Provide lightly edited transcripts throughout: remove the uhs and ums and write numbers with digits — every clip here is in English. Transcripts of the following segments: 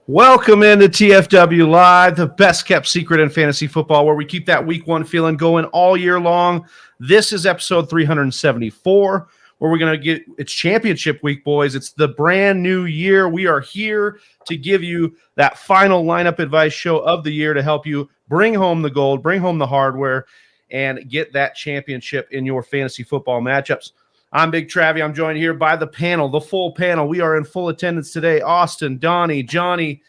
Welcome into TFW Live, the best kept secret in fantasy football, where we keep that week one feeling going all year long. This is episode 374, where we're going to get it's championship week, boys. It's the brand new year. We are here to give you that final lineup advice show of the year to help you bring home the gold, bring home the hardware, and get that championship in your fantasy football matchups. I'm Big Travie. I'm joined here by the panel, the full panel. We are in full attendance today. Austin, Donnie, Johnny,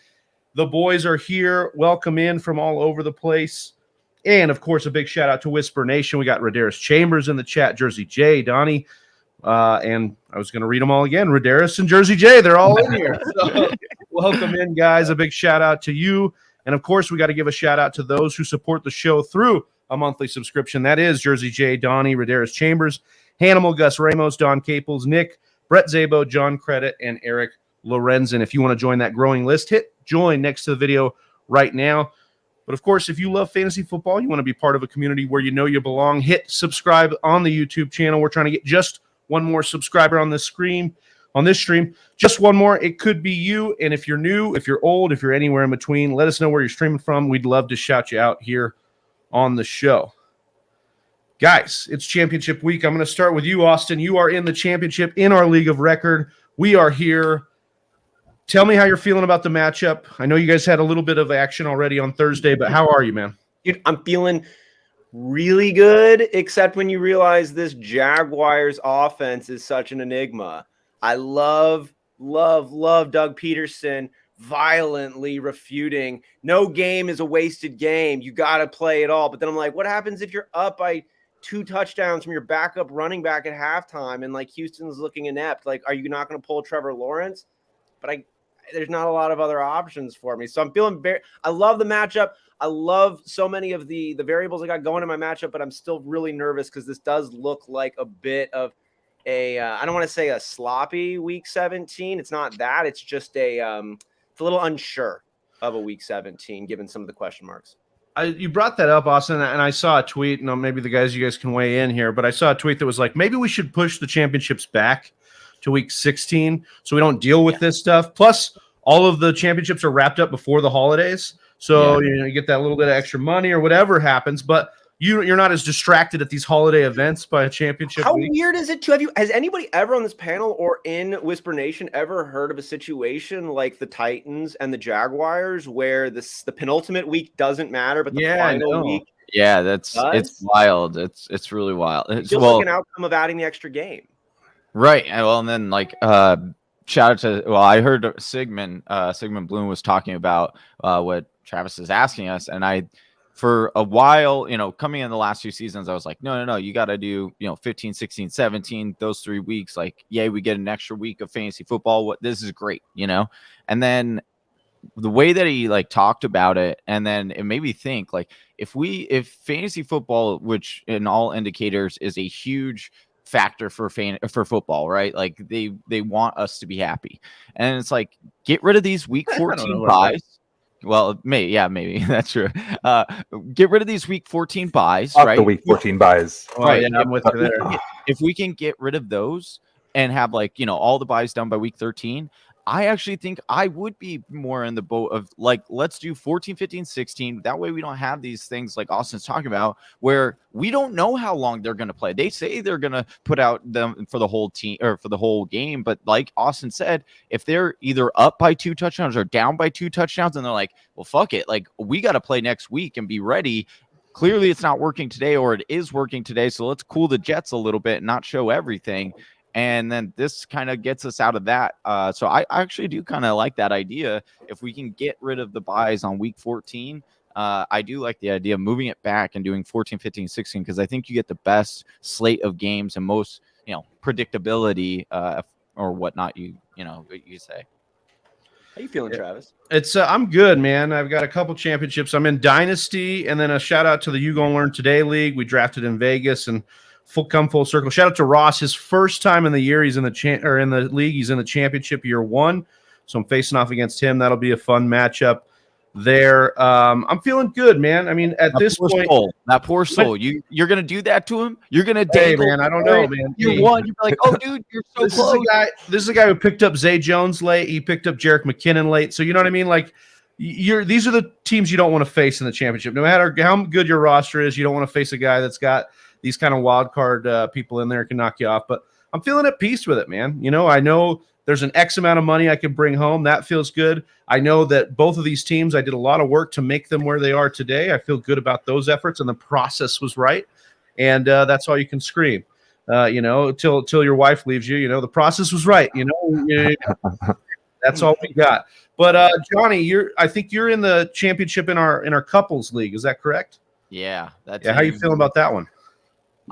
the boys are here. Welcome in from all over the place. And, of course, a big shout-out to Whisper Nation. We got Radaris Chambers in the chat, Jersey J, Donnie, and I was going to read them all again. Radaris and Jersey J, they're all in here. So, welcome in, guys. A big shout-out to you. And, of course, we got to give a shout-out to those who support the show through a monthly subscription. That is Jersey J, Donnie, Radaris Chambers, Hannibal, Gus Ramos, Don Caples, Nick, Brett Zabo, John Credit, and Eric Lorenzen. If you want to join that growing list, hit join next to the video right now. But, of course, if you love fantasy football, you want to be part of a community where you know you belong, hit subscribe on the YouTube channel. We're trying to get just one more subscriber on this stream. Just one more. It could be you. And if you're new, if you're old, if you're anywhere in between, let us know where you're streaming from. We'd love to shout you out here on the show. Guys, it's championship week. I'm going to start with you, Austin. You are in the championship in our league of record. We are here. Tell me how you're feeling about the matchup. I know you guys had a little bit of action already on Thursday, but how are you, man? Dude, I'm feeling really good, except when you realize this Jaguars offense is such an enigma. I love Doug Peterson violently refuting no game is a wasted game. You got to play it all. But then I'm like, what happens if you're up by 2 touchdowns from your backup running back at halftime and like Houston's looking inept? Like, are you not going to pull Trevor Lawrence? But there's not a lot of other options for me. So I'm feeling I love the matchup. I love so many of the variables I got going in my matchup, but I'm still really nervous because this does look like a bit of I don't want to say a sloppy week 17. It's not that. It's just it's a little unsure of a week 17 given some of the question marks. You brought that up, Austin, and I saw a tweet. Maybe you guys can weigh in here, but I saw a tweet that was like, maybe we should push the championships back to week 16 so we don't deal with this stuff. Plus, all of the championships are wrapped up before the holidays, so you get that little bit of extra money or whatever happens. But you're not as distracted at these holiday events by a championship. How week. Weird is it too? Has anybody ever on this panel or in Whisper Nation ever heard of a situation like the Titans and the Jaguars where the penultimate week doesn't matter, but the final week? Yeah, it's wild. It's really wild. It feels like an outcome of adding the extra game. Right. Well, and then shout out to I heard Sigmund Bloom was talking about what Travis is asking us, and for a while, coming in the last 2 seasons, I was like, no, you got to do, 15, 16, 17, those 3 weeks. Like, yay, we get an extra week of fantasy football. This is great, And then the way that he talked about it, and then it made me think if fantasy football, which in all indicators is a huge factor for football, right? Like they want us to be happy, and it's like, get rid of these week 14 buys. Well, maybe that's true. Get rid of these week 14 buys, right? The week 14 buys, right? Yeah, I'm with you there. If we can get rid of those and have all the buys done by week 13, I actually think I would be more in the boat of let's do 14, 15, 16. That way we don't have these things like Austin's talking about where we don't know how long they're going to play. They say they're going to put out them for the whole team or for the whole game. But like Austin said, if they're either up by 2 touchdowns or down by 2 touchdowns, and they're like, well, fuck it. We got to play next week and be ready. Clearly it's not working today, or it is working today. So let's cool the jets a little bit and not show everything. And then this kind of gets us out of that. So I actually do kind of like that idea. If we can get rid of the buys on week 14, I do like the idea of moving it back and doing 14, 15, 16, because I think you get the best slate of games and most, predictability or whatnot, you say. How you feeling, Travis? It's I'm good, man. I've got a couple championships. I'm in Dynasty, and then a shout out to the You Gonna Learn Today League. We drafted in Vegas and full circle. Shout out to Ross. His first time in the year, he's in the league. He's in the championship year 1. So I'm facing off against him. That'll be a fun matchup. there. I'm feeling good, man. I mean, at this point, that poor soul, you're gonna do that to him. You're gonna dangle. Hey, man, I don't know, man. You're one. You're like, oh, dude, you're so close. This is a guy who picked up Zay Jones late. He picked up Jerick McKinnon late. So you know what I mean? Like, these are the teams you don't want to face in the championship. No matter how good your roster is, you don't want to face a guy that's got these kind of wild card people in there can knock you off. But I'm feeling at peace with it, man. You know, I know there's an X amount of money I can bring home. That feels good. I know that both of these teams, I did a lot of work to make them where they are today. I feel good about those efforts, and the process was right. And that's all you can scream, you know, till your wife leaves you. You know, the process was right. You know, that's all we got. But Johnny, I think you're in the championship in our couples league. Is that correct? Yeah. How you feeling about that one?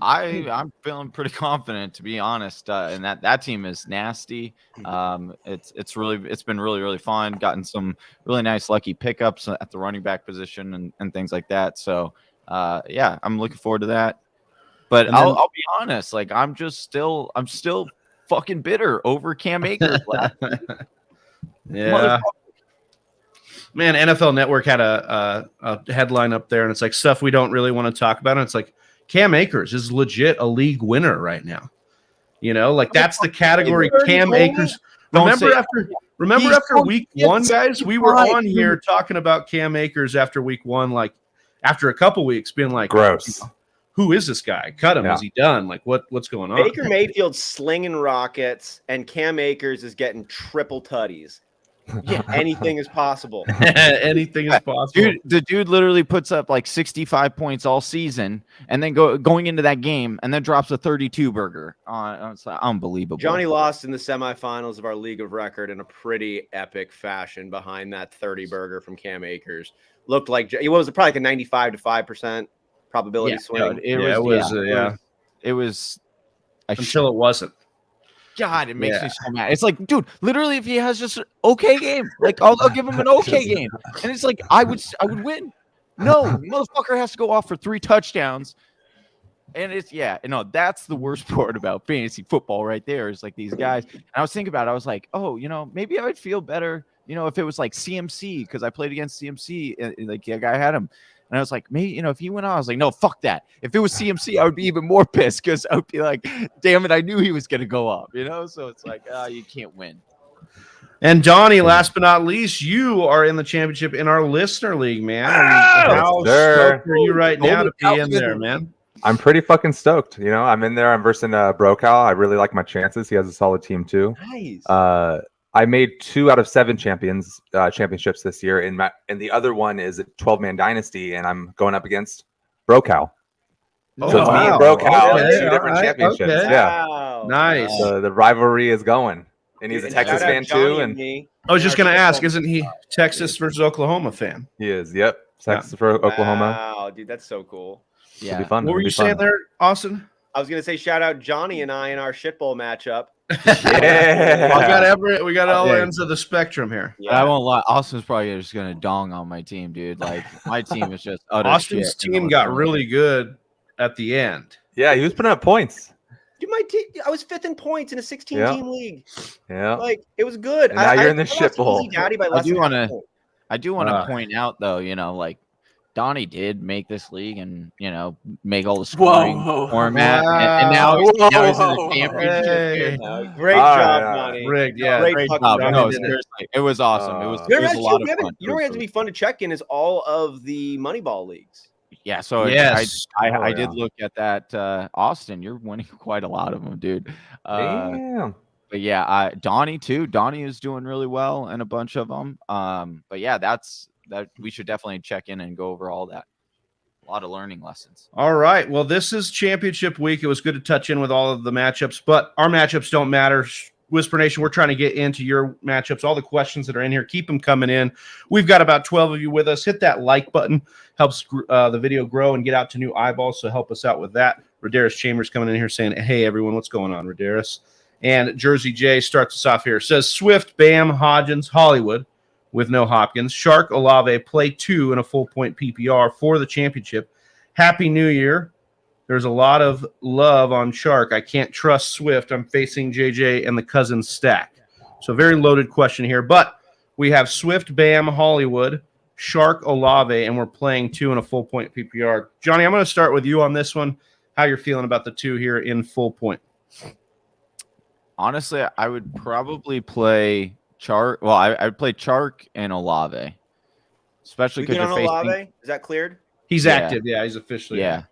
I'm feeling pretty confident, to be honest. And that team is nasty. It's been really, really fun. Gotten some really nice lucky pickups at the running back position and things like that. So yeah, I'm looking forward to that. But I'll be honest, like I'm still fucking bitter over Cam Akers last week. Yeah. Man, NFL Network had a headline up there, and it's like stuff we don't really want to talk about. And it's like Cam Akers is legit a league winner right now. You know, like that's the category. Cam Akers. Remember after week one, guys, we were on here talking about Cam Akers after week one, like after a couple weeks, being like, gross. Who is this guy? Cut him. Yeah. Is he done? Like what's going on? Baker Mayfield's slinging rockets, and Cam Akers is getting triple tutties. Yeah, anything is possible. Anything is possible. Dude, the dude literally puts up like 65 points all season, and then going into that game, and then drops a 32 burger. It's unbelievable. Johnny lost in the semifinals of our league of record in a pretty epic fashion behind that 30 burger from Cam Akers. Looked like it was probably like a 95 to 5% probability swing. It was until it wasn't. God, it makes me so mad. It's like, dude, literally, if he has just an okay game, like I'll give him an okay game, and it's like I would win. No, motherfucker has to go off for 3 touchdowns, and that's the worst part about fantasy football right there. Is like these guys. And I was thinking about it. I was like, oh, you know, maybe I would feel better, you know, if it was like CMC because I played against CMC, and like the guy had him. And I was like, maybe, you know, if he went on, I was like, no, fuck that. If it was CMC, I would be even more pissed because I would be like, damn it, I knew he was going to go up, you know? So it's like, you can't win. And Donnie, last but not least, you are in the championship in our listener league, man. How stoked are you right now to be in there, man? I'm pretty fucking stoked. You know, I'm in there. I'm versing Brocal. I really like my chances. He has a solid team too. Nice. I made 2 out of 7 championships this year, and the other one is a 12-man dynasty, and I'm going up against Brocal. So it's me and Brocal in 2 different championships. Okay. Yeah, wow. Nice. So the rivalry is going, and he's a Texas fan too. And I was just going to ask, isn't he Texas versus Oklahoma fan? He is. Yep, Texas for Oklahoma. Wow, dude, that's so cool. Yeah, it'll be fun. What were you saying there, Austin? I was going to say shout out Johnny and I in our shitbowl matchup. Yeah. We got all ends of the spectrum here. Yeah. I won't lie. Austin's probably just gonna dong on my team, dude. Like my team is just utter Austin's shit, team got really good at the end. Yeah, he was putting up points. Dude, my team, I was 5th in points in a 16-team league. Yeah, like it was good. And now you're in the shit bowl. I do want to point out though, you know, like Donnie did make this league and, you know, make all the scoring format. And now he's in the championship. Hey. Great job, Donnie. Great job. No, seriously. It was awesome. It was a lot of fun. You know what has to be fun to check in is all of the Moneyball leagues. Yeah, so I did look at that. Austin, you're winning quite a lot of them, dude. Damn. But yeah, Donnie too. Donnie is doing really well in a bunch of them. But yeah, that we should definitely check in and go over all that. A lot of learning lessons. All right. Well, this is championship week. It was good to touch in with all of the matchups, but our matchups don't matter. Whisper Nation, we're trying to get into your matchups. All the questions that are in here, keep them coming in. We've got about 12 of you with us. Hit that like button. Helps the video grow and get out to new eyeballs, so help us out with that. Rodaris Chambers coming in here saying, hey, everyone, what's going on, Rodaris? And Jersey J starts us off here. Says Swift, Bam, Hodgins, Hollywood with no Hopkins. Shark, Olave, play 2 in a full point PPR for the championship. Happy New Year. There's a lot of love on Shark. I can't trust Swift. I'm facing JJ and the Cousins stack. So very loaded question here. But we have Swift, Bam, Hollywood, Shark, Olave, and we're playing 2 in a full point PPR. Johnny, I'm going to start with you on this one. How you're feeling about the 2 here in full point? Honestly, I would probably play Chark. Well, I'd play Chark and Olave, especially because you're facing. Olave? Is that cleared? He's active. Yeah, he's officially. Yeah.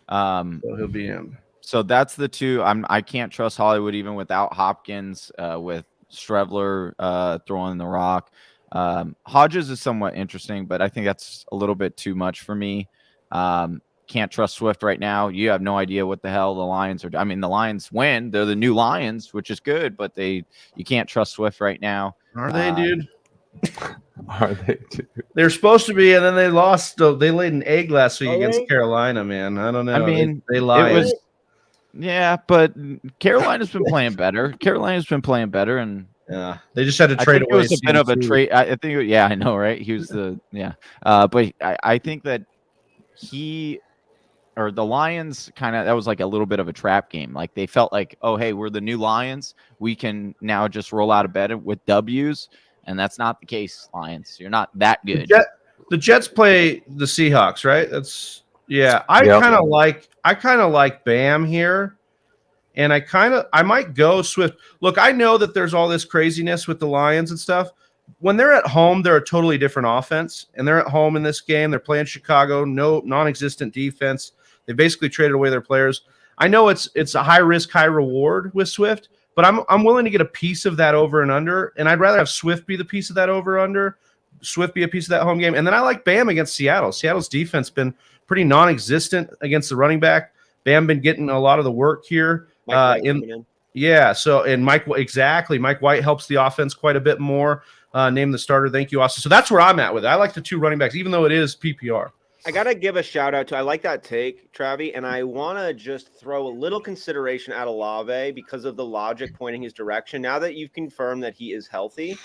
So he'll be in. So that's the 2. I can't trust Hollywood even without Hopkins. With Strevler throwing the rock. Hodges is somewhat interesting, but I think that's a little bit too much for me. Can't trust Swift right now. You have no idea what the hell the Lions are. I mean, the Lions win. They're the new Lions, which is good, but you can't trust Swift right now. Are they, dude? Are they, dude? They're supposed to be, and then they lost. They laid an egg last week against Carolina, man. I don't know. I mean, they lied. Yeah, but Carolina's been playing better. And yeah, they just had to trade away. It was a bit of a trade. I think. Yeah, I know, right? He was but I think that the Lions that was like a little bit of a trap game. Like they felt like, oh, hey, we're the new Lions. We can now just roll out of bed with W's, and that's not the case, Lions. You're not that good. The Jets play the Seahawks, right? I kind of like Bam here. And I might go Swift. Look, I know that there's all this craziness with the Lions and stuff. When they're at home, they're a totally different offense. And they're at home in this game. They're playing Chicago, no non-existent defense. They basically traded away their players. I know it's a high risk, high reward with Swift, but I'm willing to get a piece of that over and under. And I'd rather have Swift be the piece of that over under, Swift be a piece of that home game. And then I like Bam against Seattle. Seattle's defense been pretty non-existent against the running back. Bam been getting a lot of the work here. Mike White helps the offense quite a bit more. Name the starter. Thank you, Austin. So that's where I'm at with it. I like the 2 running backs, even though it is PPR. I gotta give a shout out to. I like that take, Travi, and I want to just throw a little consideration at Olave because of the logic pointing his direction. Now that you've confirmed that he is healthy,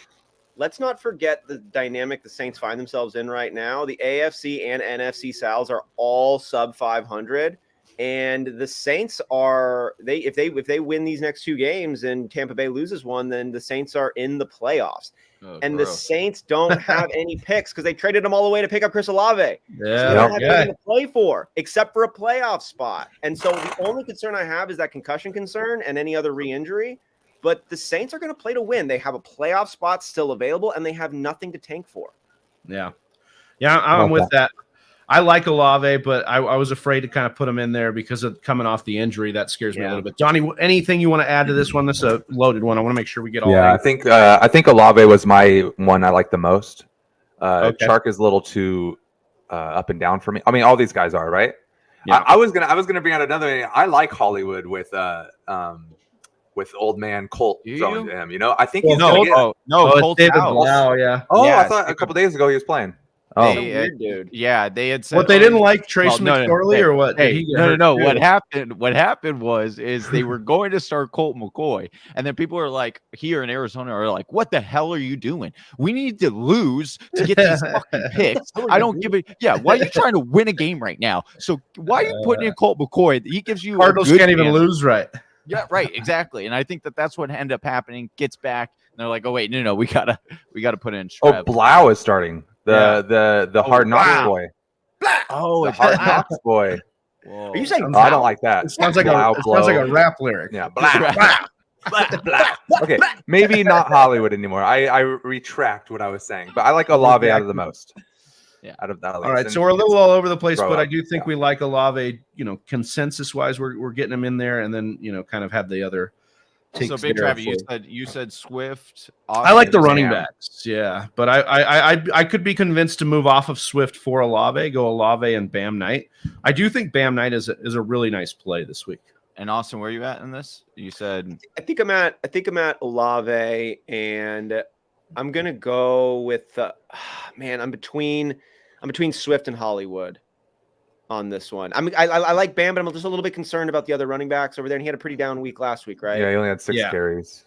let's not forget the dynamic the Saints find themselves in right now. The AFC and NFC Sals are all sub 500. And the Saints if they win these next 2 games and Tampa Bay loses one, then the Saints are in the playoffs. And the Saints don't have any picks because they traded them all the way to pick up Chris Olave. Yeah, so they don't have anything to play for except for a playoff spot. And so the only concern I have is that concussion concern and any other re-injury. But the Saints are going to play to win. They have a playoff spot still available, and they have nothing to tank for. Yeah, I'm with that. I like Olave, but I was afraid to kind of put him in there because of coming off the injury. That scares me a little bit. Johnny, anything you want to add to this one? This is a loaded one. I want to make sure we get all. Yeah, I think Olave was my one I like the most. Chark is a little too up and down for me. I mean, all these guys are, right? Yeah. I was gonna bring out another. I like Hollywood with old man Colt throwing to him. You know, I think he's gonna get. Colt's out. I thought a couple days ago he was playing. Oh, weird dude. Yeah, they had said what they didn't like Trace McSorley or what? No. What happened was they were going to start Colt McCoy, and then people are like here in Arizona are like, "What the hell are you doing? We need to lose to get these fucking picks." I don't give a why are you trying to win a game right now? So why are you putting in Colt McCoy? He gives you Cardinals can't even lose, right? Yeah, right, exactly. And I think that's what ended up happening. Gets back, and they're like, "Oh wait, no, we gotta put in." Trev. Blau is starting. The hard knocks boy. Oh, the hard knocks boy. Whoa. Are you saying? I don't like that. It sounds like a rap lyric. Yeah, okay, maybe not Hollywood anymore. I retract what I was saying, but I like Olave out of the most. Yeah, out of that. All right, so we're a little all over the place, but I do think we like Olave. You know, consensus wise, we're getting him in there, and then kind of have the other. So Big Travis, you said Swift. I like the running backs, but I could be convinced to move off of Swift for Olave, go Olave and Bam Knight. I do think Bam Knight is a really nice play this week. And Austin, where are you at in this? You said I think I'm at Olave, and I'm gonna go with I'm between Swift and Hollywood on this one. I like Bam, but I'm just a little bit concerned about the other running backs over there. And he had a pretty down week last week, right? Yeah, he only had 6 carries.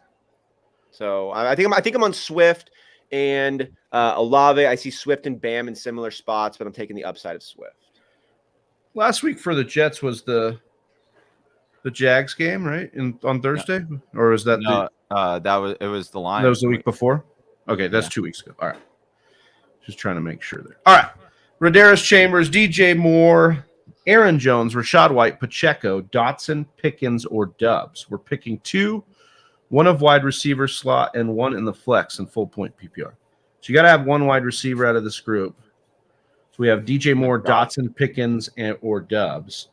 So I think I'm on Swift and Olave. I see Swift and Bam in similar spots, but I'm taking the upside of Swift. Last week for the Jets was the Jags game, right? On Thursday, or was that it was the Lions. That was the week before. Okay, that's 2 weeks ago. All right. Just trying to make sure there. All right. Rodaris Chambers, DJ Moore, Aaron Jones, Rashad White, Pacheco, Dotson, Pickens, or Dubs. We're picking 2, one of wide receiver slot and one in the flex and full point PPR. So you got to have one wide receiver out of this group. So we have DJ Moore, Dotson, Pickens, or Dubs.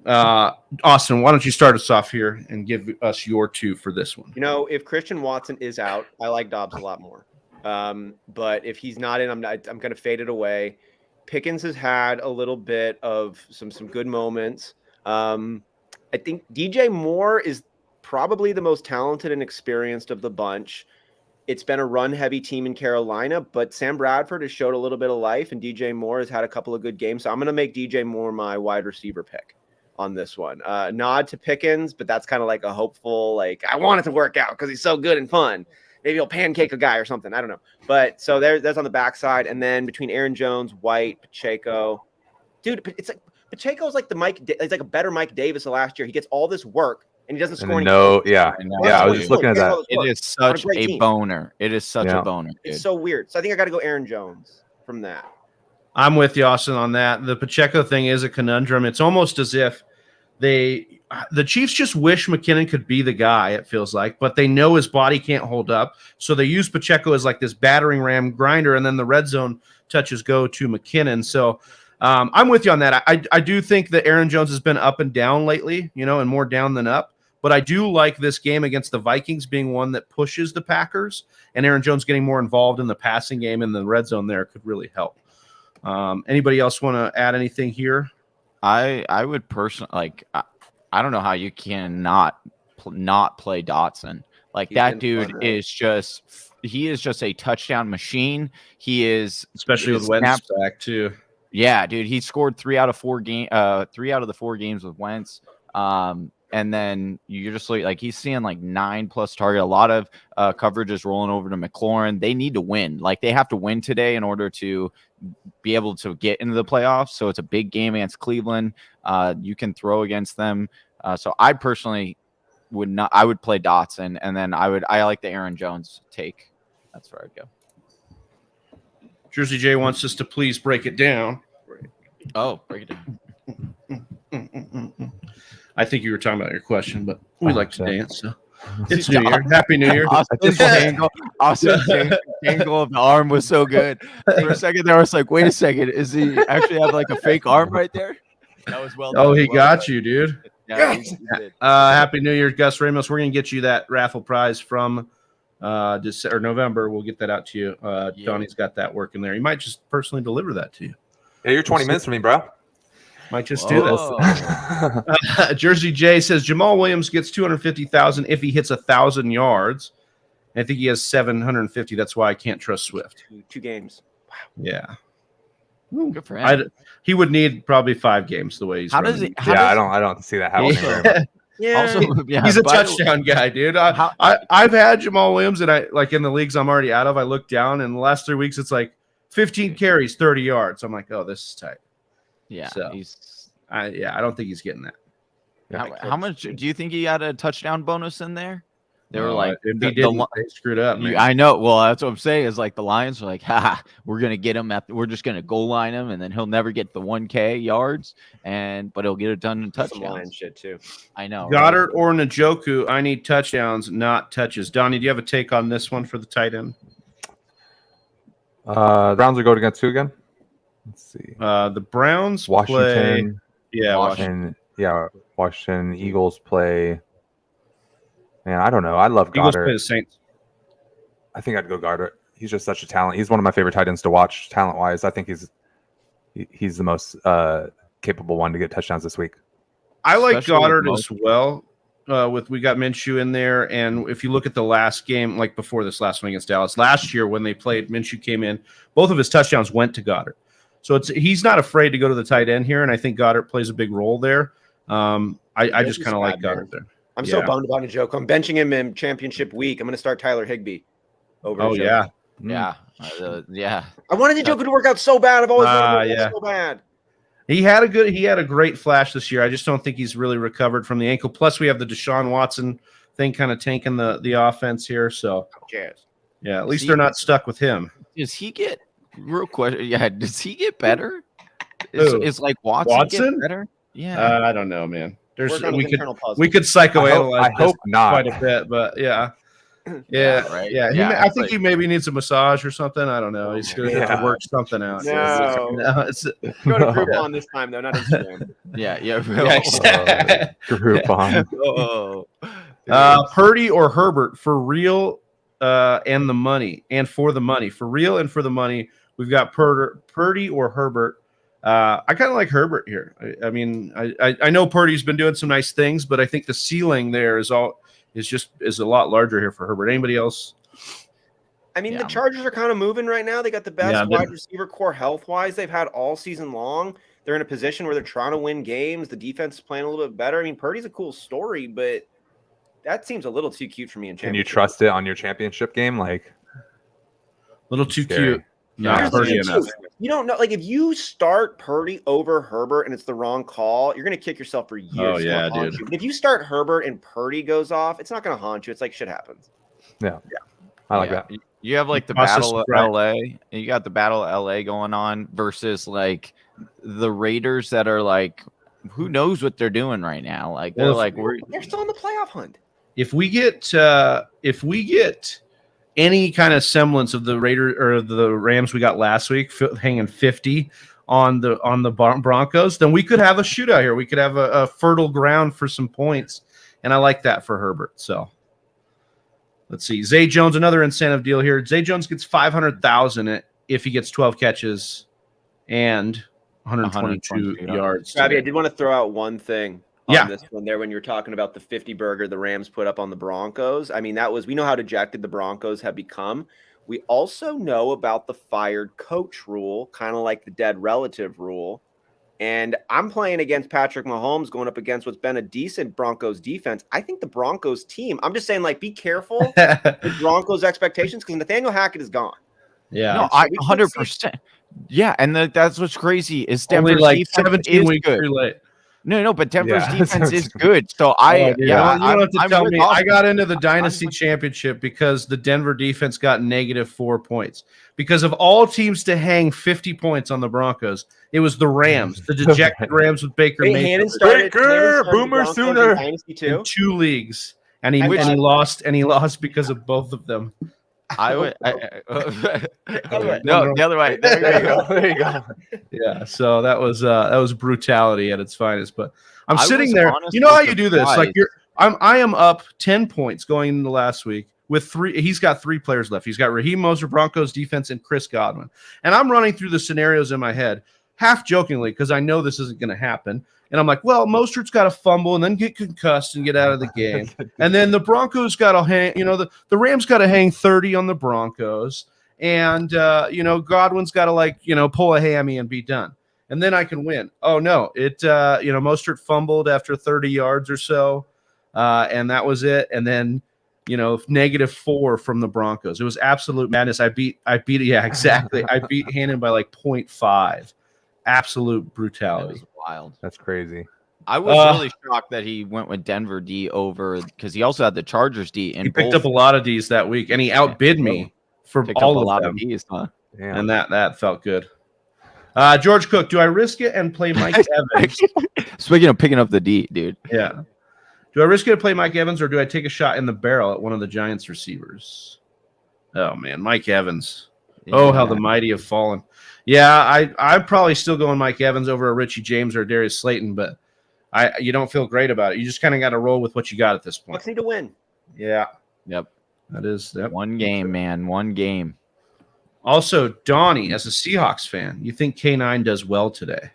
Austin, why don't you start us off here and give us your 2 for this one? If Christian Watson is out, I like Dobbs a lot more. But if he's not in, I'm going to fade it away. Pickens has had a little bit of some good moments. I think DJ Moore is probably the most talented and experienced of the bunch. It's been a run-heavy team in Carolina, but Sam Bradford has showed a little bit of life, and DJ Moore has had a couple of good games. So I'm going to make DJ Moore my wide receiver pick on this one. Nod to Pickens, but that's kind of like a hopeful, like, I want it to work out because he's so good and fun. Maybe he'll pancake a guy or something. I don't know. But so that's on the backside. And then between Aaron Jones, White, Pacheco. Dude, it's like Pacheco's like he's like a better Mike Davis of last year. He gets all this work and he doesn't score any. I was just looking at that. It is such a boner. It is such a boner. Dude. It's so weird. So I think I got to go Aaron Jones from that. I'm with you, Austin, on that. The Pacheco thing is a conundrum. It's almost as if the Chiefs just wish McKinnon could be the guy, it feels like, but they know his body can't hold up. So they use Pacheco as like this battering ram grinder, and then the red zone touches go to McKinnon. So I'm with you on that. I do think that Aaron Jones has been up and down lately, and more down than up. But I do like this game against the Vikings being one that pushes the Packers, and Aaron Jones getting more involved in the passing game in the red zone there could really help. Anybody else want to add anything here? I would personally I don't know how you can not play Dotson. Like that dude is just a touchdown machine. He is, especially with Wentz back too. Yeah, dude, he scored 3 out of the 4 games with Wentz. And then you're just like he's seeing like 9+ target. A lot of coverage is rolling over to McLaurin. They need to win. Like they have to win today in order to be able to get into the playoffs. So it's a big game against Cleveland. You can throw against them. So I personally would not. I would play Dotson, and then I like the Aaron Jones take. That's where I'd go. Jersey J wants us to please break it down. Oh, break it down. I think you were talking about your question, but we like to dance. So it's New Year. Happy New Year. Austin's angle of the arm was so good. For a second there, I was like, wait a second. Is he actually have like a fake arm right there? That was well done. Oh, he got you, dude. Yeah, he did. Happy New Year, Gus Ramos. We're going to get you that raffle prize from November. We'll get that out to you. Donnie's got that working there. He might just personally deliver that to you. Yeah, you're 20 minutes from me, bro. Might just do this. Jersey J says Jamal Williams gets 250,000 if he hits 1,000 yards. I think he has 750. That's why I can't trust Swift. 2 games. Wow. Yeah. Good for him. He would need probably 5 games the way he's. I don't see that happening very much. Yeah. Also, he's a touchdown guy, dude. I've had Jamal Williams, and I like in the leagues I'm already out of. I look down, and the last 3 weeks it's like 15 carries, 30 yards. I'm like, oh, this is tight. Yeah, so I don't think he's getting that. How much do you think he had a touchdown bonus in there? They were like, if he didn't, they screwed up. Man. I know. Well, that's what I'm saying. Is like the Lions are like, we're gonna get him we're just gonna goal line him, and then he'll never get the 1K yards, but he'll get it done in touchdowns. Some Lions shit too. I know. Goddard or Njoku, I need touchdowns, not touches. Donnie, do you have a take on this one for the tight end? Browns are going against who again? Let's see. The Browns Washington. Washington. Eagles play. Man, I don't know. I love Eagles Goddard. play the Saints. I think I'd go Goddard. He's just such a talent. He's one of my favorite tight ends to watch, talent-wise. I think he's the most capable one to get touchdowns this week. I like Goddard as well. We got Minshew in there, and if you look at the last game, like before this last one against Dallas, last year when they played, Minshew came in. Both of his touchdowns went to Goddard. So he's not afraid to go to the tight end here, and I think Goddard plays a big role there. I just kind of like Goddard there. I'm so bummed about Njoku. I'm benching him in championship week. I'm going to start Tyler Higbee over. Njoku. Yeah. I wanted Njoku to work out so bad. I've always wanted him to so bad. He had a great flash this year. I just don't think he's really recovered from the ankle. Plus, we have the Deshaun Watson thing kind of tanking the offense here. So, cheers. Yeah, at least they're not stuck with him. Does he get Real question. Yeah, does he get better? Who? Is like Watson Watson? get better? Yeah. I don't know, man. Work on his internal puzzle. We could psychoanalyze I hope this not. quite a bit, but yeah. Yeah, right. Yeah, I think he maybe needs a massage or something. I don't know. He's going to have to work something out. No. It's, Go to Groupon this time, though, not Instagram. yeah. Groupon. Purdy or Herbert for real and the money and for the money. For real and for the money, we've got Purdy or Herbert. I kind of like Herbert here. I mean, I know Purdy's been doing some nice things, but I think the ceiling there is a lot larger here for Herbert. Anybody else? I mean, the Chargers are kind of moving right now. They got the best wide receiver core health-wise they've had all season long. They're in a position where they're trying to win games. The defense is playing a little bit better. I mean, Purdy's a cool story, but that seems a little too cute for me in championship. Can you trust it on your championship game? Like, a little too scary. Cute. Not Purdy enough. You don't know, like if you start Purdy over Herbert and it's the wrong call, you're gonna kick yourself for years. Oh yeah, dude. But if you start Herbert and Purdy goes off, it's not gonna haunt you. It's like shit happens. Yeah. I like that. You have like the Battle of LA, and you got the Battle of LA going on versus like the Raiders that are like, who knows what they're doing right now? Like they're they're still in the playoff hunt. If we get any kind of semblance of the Raiders or the Rams we got last week, hanging 50 on the Broncos, then we could have a shootout here. We could have a fertile ground for some points, and I like that for Herbert. So let's see. Zay Jones, another incentive deal here. Zay Jones gets $500,000 if he gets 12 catches and 122 yards. Robbie, I did want to throw out one thing. On this one there, when you were talking about the 50 burger the Rams put up on the Broncos. I mean, we know how dejected the Broncos have become. We also know about the fired coach rule, kind of like the dead relative rule. And I'm playing against Patrick Mahomes going up against what's been a decent Broncos defense. I think the Broncos team, I'm just saying, like, be careful with Broncos expectations because Nathaniel Hackett is gone. Yeah. No, 100%. Yeah, and that's what's crazy is Denver's only like defense 17 is weeks good. too late. No, but Denver's Yeah. defense is good. So You don't have to tell me. Austin. I got into the Dynasty Championship because the Denver defense got -4 points. Because of all teams to hang 50 points on the Broncos, it was the Rams, the dejected Rams with Baker Mayfield. Boomer Sooner. In 2 leagues, and he lost because of both of them. No, the other way. There you go. Yeah, so that was brutality at its finest. But I'm sitting there. You know how you do this? Like I am up 10 points going into last week with 3. He's got 3 players left. He's got Raheem Mostert, Broncos defense, and Chris Godwin. And I'm running through the scenarios in my head, half jokingly, because I know this isn't going to happen. And I'm like, well, Mostert's got to fumble and then get concussed and get out of the game. And then the Broncos got to hang, the Rams got to hang 30 on the Broncos. And, Godwin's got to pull a hammy and be done. And then I can win. Oh, no. Mostert fumbled after 30 yards or so. And that was it. And then, -4 from the Broncos. It was absolute madness. I beat it. Yeah, exactly. I beat Hannon by 0.5. Absolute brutality. That was wild. That's crazy. I was really shocked that he went with Denver D over because he also had the Chargers D. And he picked up a lot of Ds that week, and he outbid me for all of them. Of Ds, huh? And that felt good. George Cook, do I risk it and play Mike Evans? Speaking of picking up the D, dude. Yeah. Do I risk it to play Mike Evans, or do I take a shot in the barrel at one of the Giants receivers? Oh, man, Mike Evans. Yeah. Oh, how the mighty have fallen. Yeah, I'm probably still going Mike Evans over a Richie James or Darius Slayton, but you don't feel great about it. You just kind of got to roll with what you got at this point. Bucks need to win. Yeah. Yep. That is one game, man. One game. Also, Donnie, as a Seahawks fan, you think K9 does well today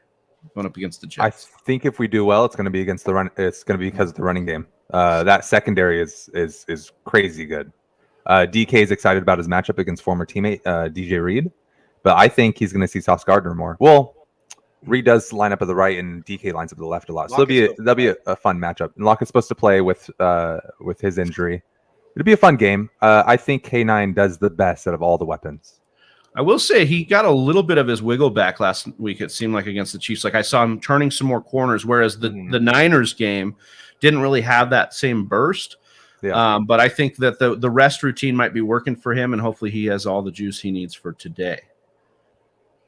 going up against the Jets? I think if we do well, it's going to be against the run. It's going to be because of the running game. That secondary is crazy good. DK is excited about his matchup against former teammate DJ Reed. But I think he's going to see Sauce Gardner more. Well, Reed does line up at the right, and DK lines up at the left a lot. So that'll be a fun matchup. And Lockett's supposed to play with his injury. It'll be a fun game. I think K9 does the best out of all the weapons. I will say he got a little bit of his wiggle back last week, it seemed like, against the Chiefs. Like I saw him turning some more corners, whereas the Niners game didn't really have that same burst. Yeah. But I think that the rest routine might be working for him, and hopefully he has all the juice he needs for today.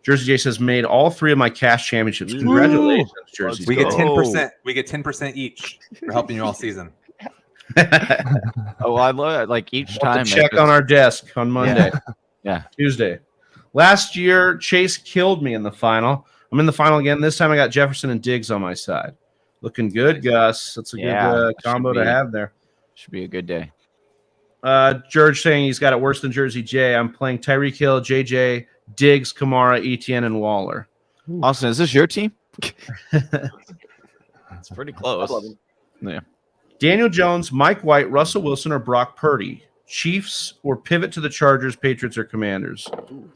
Jersey J says, made all 3 of my cash championships. Congratulations, Jersey. We get 10%. We get 10% each for helping you all season. Oh, I love it. Like each time. Check on our desk on Monday. Yeah. Tuesday. Last year, Chase killed me in the final. I'm in the final again. This time I got Jefferson and Diggs on my side. Looking good, Gus. That's a good combo to have there. Should be a good day. George saying he's got it worse than Jersey J. I'm playing Tyreek Hill, JJ, Diggs, Kamara, Etienne, and Waller. Austin, is this your team? It's pretty close. Yeah. Daniel Jones, Mike White, Russell Wilson, or Brock Purdy. Chiefs or pivot to the Chargers, Patriots, or Commanders.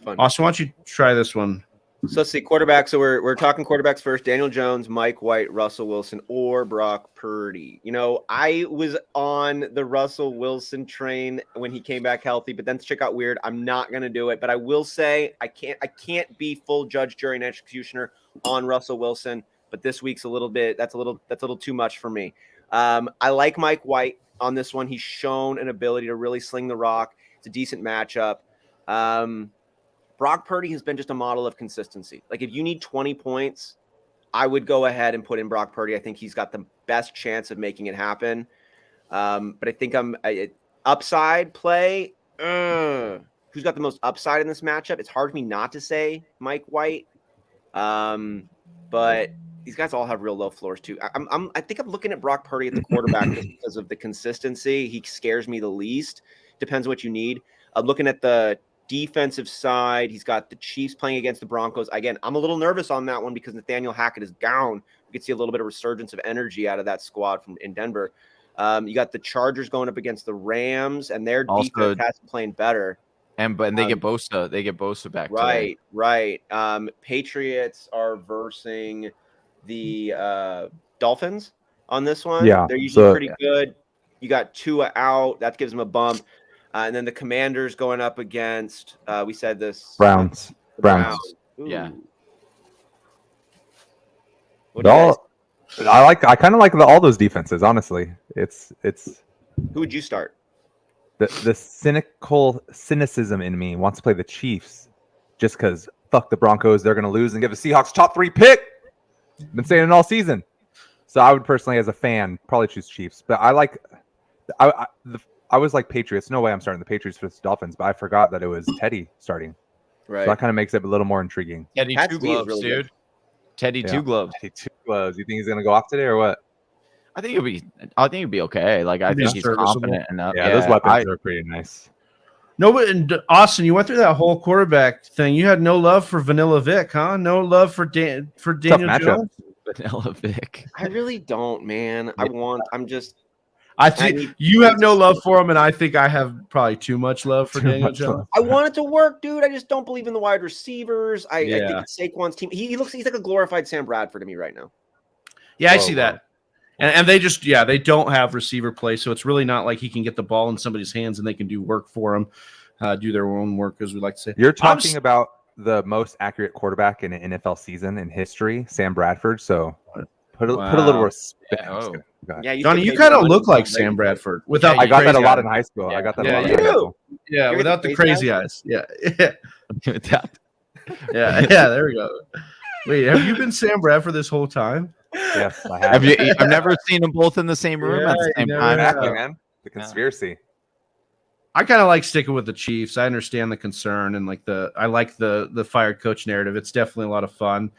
Fun. Austin, why don't you try this one? So let's see, quarterbacks. So we're talking quarterbacks first. Daniel Jones, Mike White, Russell Wilson, or Brock Purdy. You know, I was on the Russell Wilson train when he came back healthy, but then shit got weird. I'm not gonna do it, but I will say I can't be full judge, jury, and executioner on Russell Wilson. But this week's that's a little too much for me. I like Mike White on this one. He's shown an ability to really sling the rock. It's a decent matchup. Brock Purdy has been just a model of consistency. Like if you need 20 points, I would go ahead and put in Brock Purdy. I think he's got the best chance of making it happen. But I think upside play. Who's got the most upside in this matchup? It's hard for me not to say Mike White. But these guys all have real low floors too. I think I'm looking at Brock Purdy at the quarterback just because of the consistency. He scares me the least. Depends on what you need. I'm looking at the defensive side. He's got the Chiefs playing against the Broncos. Again, I'm a little nervous on that one because Nathaniel Hackett is down. We could see a little bit of resurgence of energy out of that squad in Denver. You got the Chargers going up against the Rams, and their defense has been playing better. And they get Bosa. They get Bosa back. Right, today. Right. Patriots are versing the Dolphins on this one. Yeah, they're usually pretty good. You got Tua out. That gives them a bump. And then the Commanders going up against, we said this. Browns. Yeah. I kind of like all those defenses, honestly. It's Who would you start? The cynicism in me wants to play the Chiefs just because fuck the Broncos. They're going to lose and give the Seahawks top 3 pick. Been saying it all season. So I would personally, as a fan, probably choose Chiefs. But I was like Patriots. No way I'm starting the Patriots versus Dolphins, but I forgot that it was Teddy starting. Right. So that kind of makes it a little more intriguing. Teddy two gloves, really dude. Good. Teddy two gloves. Teddy 2 gloves. You think he's gonna go off today or what? I think it'll be okay. Like I think he's confident enough. Yeah, those weapons are pretty nice. No, but Austin, you went through that whole quarterback thing. You had no love for Vanilla Vic, huh? No love for Daniel Jones. Vanilla Vic. I really don't, man. I think you have no love for him, and I think I have probably too much love for Daniel Jones. I want it to work, dude. I just don't believe in the wide receivers. I think it's Saquon's team. He's like a glorified Sam Bradford to me right now. Yeah, I see that. And they just, they don't have receiver play, so it's really not like he can get the ball in somebody's hands and they can do work for him, do their own work, as we like to say. You're talking about the most accurate quarterback in an NFL season in history, Sam Bradford. So put a little respect. Yeah, Johnny, you kind of look like Sam Bradford without. I got that a lot in high school. Yeah. I got that a lot in high school. Yeah, without the crazy eyes. Yeah. Yeah, there we go. Wait, have you been Sam Bradford this whole time? Yes, I have. I've never seen them both in the same room at the same time. Exactly, man. The conspiracy. I kind of like sticking with the Chiefs. I understand the concern and I like the fired coach narrative. It's definitely a lot of fun.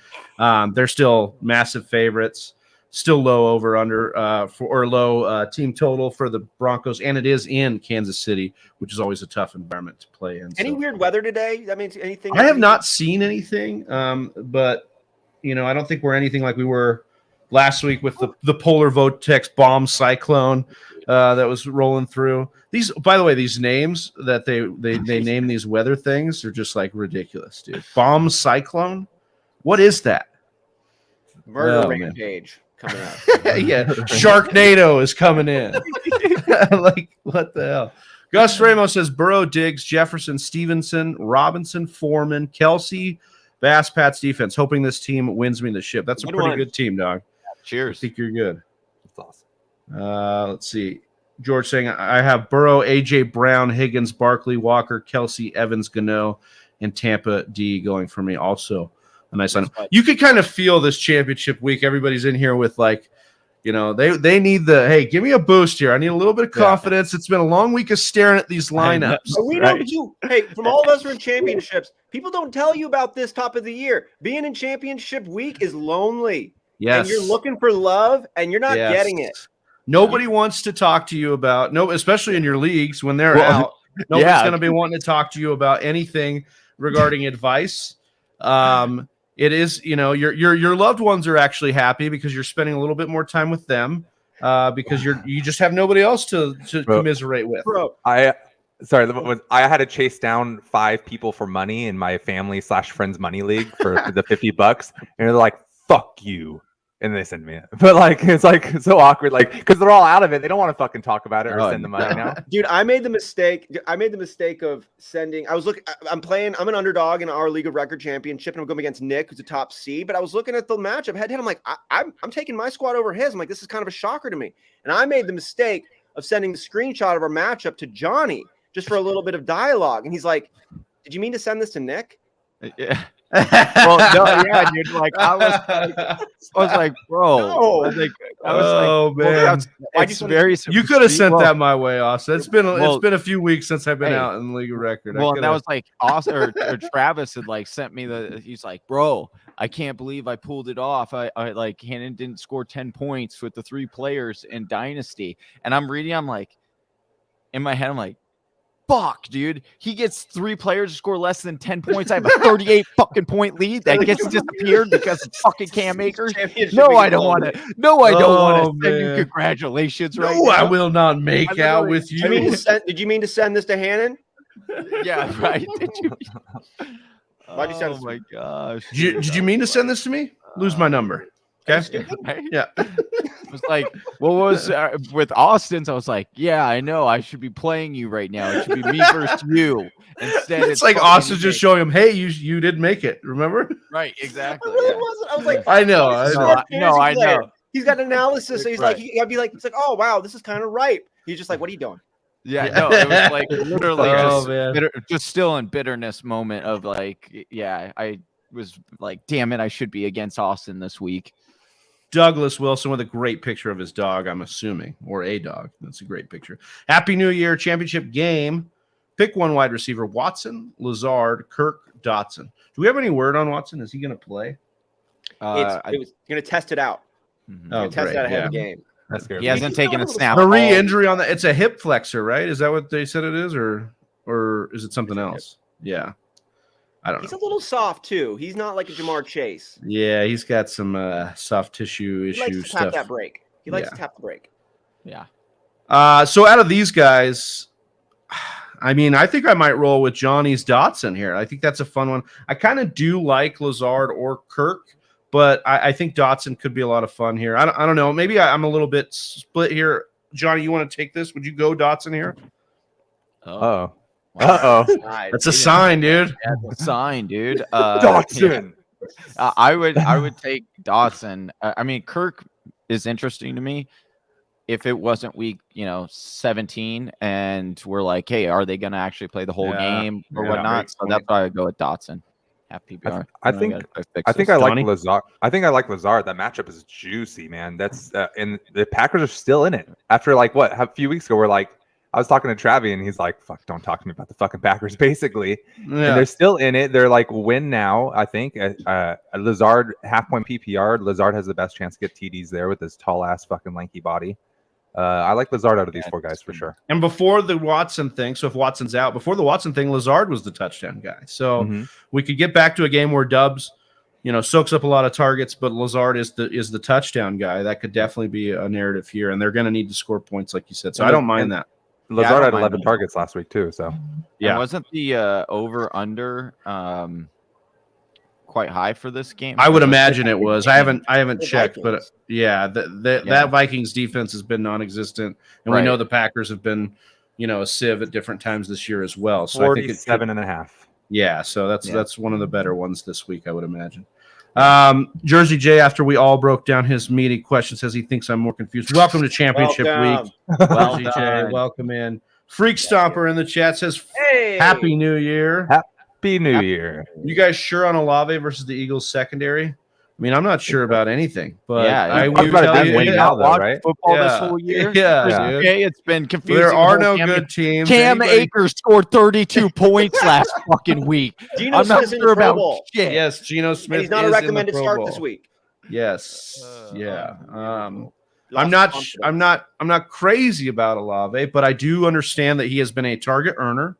They're still massive favorites. Still low over under low team total for the Broncos, and it is in Kansas City, which is always a tough environment to play in. Any weird weather today? That means anything? I have not seen anything, but I don't think we're anything like we were last week with the polar vortex bomb cyclone that was rolling through. These, by the way, these names that they name these weather things are just like ridiculous, dude. Bomb cyclone, what is that? Murder rampage. Coming up. Yeah, Sharknado is coming in. Like, what the hell? Gus Ramos says Burrow, Diggs, Jefferson, Stevenson, Robinson, Foreman, Kelsey, Bass, Pat's defense. Hoping this team wins me the ship. That's a pretty good team, dog. Cheers. I think you're good. That's awesome. Let's see. George saying I have Burrow, AJ Brown, Higgins, Barkley, Walker, Kelsey, Evans, Gano, and Tampa D going for me also. A nice line. You could kind of feel this championship week. Everybody's in here with like, they need hey, give me a boost here. I need a little bit of confidence. It's been a long week of staring at these lineups. We know you. Hey, from all of us who are in championships, people don't tell you about this top of the year. Being in championship week is lonely. Yes. And you're looking for love, and you're not getting it. Nobody wants to talk to you about, especially in your leagues when they're out. Nobody's going to be wanting to talk to you about anything regarding advice. It is, your loved ones are actually happy because you're spending a little bit more time with them because you just have nobody else to commiserate with. Bro, I had to chase down 5 people for money in my family/friends money league for the $50, and they're like, "Fuck you." And they send me it. But it's so awkward, because they're all out of it. They don't want to fucking talk about it or send the money now. Dude, I made the mistake of sending. I'm an underdog in our League of Record Championship, and I'm going against Nick, who's a top seed. But I was looking at the matchup head to head. I'm like, I'm taking my squad over his. I'm like, this is kind of a shocker to me. And I made the mistake of sending the screenshot of our matchup to Johnny just for a little bit of dialogue. And he's like, "Did you mean to send this to Nick?" Yeah. Well, no, yeah, dude. I was like, bro. No. Man. You could have sent that my way, Austin. It's been a few weeks since I've been out in the League of Record. Well, and that was like Austin or Travis had sent me he's like, bro, I can't believe I pulled it off. I Hannon didn't score 10 points with the 3 players in Dynasty. And I'm reading, I'm like, in my head, I'm like, fuck, dude. He gets 3 players to score less than 10 points. I have a 38 fucking point lead that gets disappeared because of fucking Cam Akers. No, I don't want to. No, I don't want to send you congratulations right now. I will not make out with you. Did you mean to send this to Hannon? Yeah, right. Did you? Why'd you send this? Oh my gosh. Did you mean to send this to me? Lose my number. Okay. Yeah. It was like, what was with Austin's? I was like, yeah, I know. I should be playing you right now. It should be me versus you. Instead, it's like Austin just showing him, hey, you did make it. Remember? Right. Exactly. I really wasn't. I was like, I know. I know. He's got analysis. So he's like, I'd be like, it's like, oh wow, this is kind of ripe. He's just like, what are you doing? Yeah, no, it was like literally just still in bitterness moment of I was like, damn it, I should be against Austin this week. Douglas Wilson with a great picture of his dog, I'm assuming, or a dog. That's a great picture. Happy New Year championship game. Pick one wide receiver: Watson, Lazard, Kirk, Dotson. Do we have any word on Watson? Is he going to play? It was going to test it out. Oh, test it out ahead of the game. That's good. He hasn't taken a snap. The re-injury on that. It's a hip flexor, right? Is that what they said it is, or is it something else? Yeah. I don't know. He's a little soft too. He's not like a Jamar Chase. Yeah, he's got some soft tissue issue likes to stuff. Tap that break. He likes to tap the break. Yeah. So out of these guys, I mean, I think I might roll with Johnny's Dotson here. I think that's a fun one. I kind of do like Lazard or Kirk, but I think Dotson could be a lot of fun here. I don't know. Maybe I'm a little bit split here. Johnny, you want to take this? Would you go Dotson here? Oh. Uh-oh. That's a sign, dude. That's a sign, dude. Dotson. Yeah. I would take Dotson. I mean, Kirk is interesting to me. If it wasn't week, 17, and we're like, hey, are they going to actually play the whole game or whatnot? So that's why I go with Dotson. Half PPR. I think I like Lazard. I think I like Lazard. That matchup is juicy, man. That's and the Packers are still in it after a few weeks ago. We're like, I was talking to Travi and he's like, fuck, don't talk to me about the fucking Packers, basically. Yeah. And they're still in it. They're like win now, I think. Lazard, half point PPR. Lazard has the best chance to get TDs there with his tall ass fucking lanky body. I like Lazard out of these 4 guys for sure. And before the Watson thing, so if Watson's out, before the Watson thing, Lazard was the touchdown guy. So we could get back to a game where Dubs, soaks up a lot of targets, but Lazard is the touchdown guy. That could definitely be a narrative here, and they're going to need to score points, like you said. So I don't mind that. Lazard had 11 targets last week too. So and wasn't the over under quite high for this game? I would imagine it was. I haven't checked, but that Vikings defense has been non-existent, and we know the Packers have been, a sieve at different times this year as well. So 47.5. Yeah, so that's one of the better ones this week, I would imagine. Jersey J, after we all broke down his meaty question, says he thinks I'm more confused. Welcome to Championship Week. Jersey J, welcome in. Freak Stomper in the chat says, hey. Happy New Year. Happy New Year. You guys sure on Olave versus the Eagles secondary? I mean, I'm not sure about anything, but Yeah, I talked will about it tell being you, way yeah, now, though, watch right? football this Yeah. whole year. Yeah, dude. Okay, it's been confusing. there are the no whole damn good teams. Cam Anybody- Akers scored 32 points last fucking week. Geno I'm not Smith's in the sure Pro about Bowl. shit. Yes, Geno Smith And he's not a is in the recommended Pro start Bowl. this week. Yes, yeah. Unbelievable. I'm not crazy about Olave, but I do understand that he has been a target earner,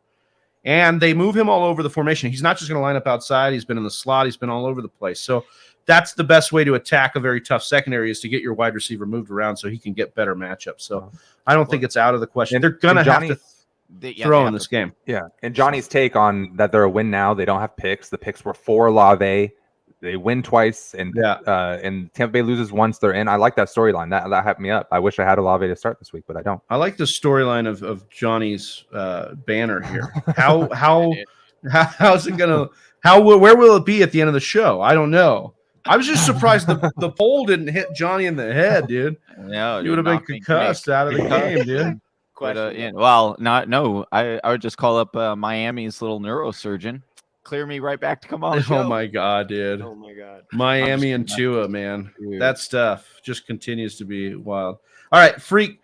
and they move him all over the formation. He's not just going to line up outside. He's been in the slot. He's been all over the place. So that's the best way to attack a very tough secondary is to get your wide receiver moved around so he can get better matchups. So I don't think it's out of the question. They're going to have to throw in this game. Yeah, and Johnny's take on that they're a win now. They don't have picks. The picks were for Olave. They win twice, and Tampa Bay loses once they're in. I like that storyline. That hyped me up. I wish I had Olave to start this week, but I don't. I like the storyline of Johnny's banner here. How's it gonna? Where will it be at the end of the show? I don't know. I was just surprised the pole didn't hit Johnny in the head, dude. No, You would have been concussed out of the game, dude. But, I would just call up Miami's little neurosurgeon. Clear me right back to come on. Oh my god, dude. Oh my god. Miami and Tua, man. That stuff just continues to be wild. All right, Freak.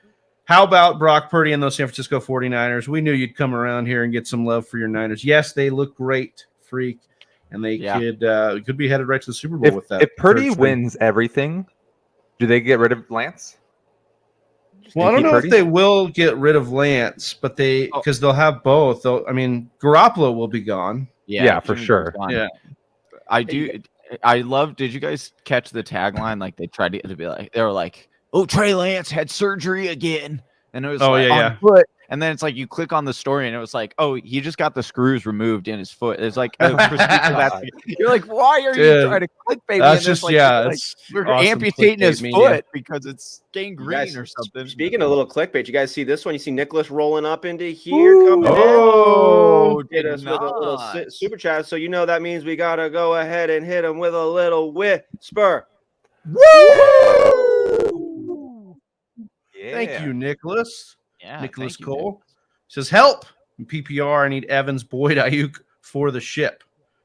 How about Brock Purdy and those San Francisco 49ers? We knew you'd come around here and get some love for your Niners. Yes, they look great, Freak, and they could be headed right to the Super Bowl with that. If Purdy wins everything, do they get rid of Lance? Well, I don't know if they will get rid of Lance, but because they'll have both. I mean, Garoppolo will be gone. Yeah, for sure. Yeah, I do. I love. Did you guys catch the tagline? Like they tried to be like they were like, "Oh, Trey Lance had surgery again," and it was on foot. And then it's like you click on the story and it was like, "Oh, he just got the screws removed in his foot." It's like a procedure you're like, "Why are you trying to clickbait?" That's just we're awesome amputating his media. foot because it's gangrene or something. Speaking of little clickbait, you guys see this one? You see Nicholas rolling up into here, coming in. Hit us with a little super chat. So you know that means we gotta go ahead and hit him with a little whisper. Woo! Yeah. Thank you, Nicholas. Yeah, Nicholas Cole says, "Help! In PPR, I need Evans, Boyd, Ayuk for the ship."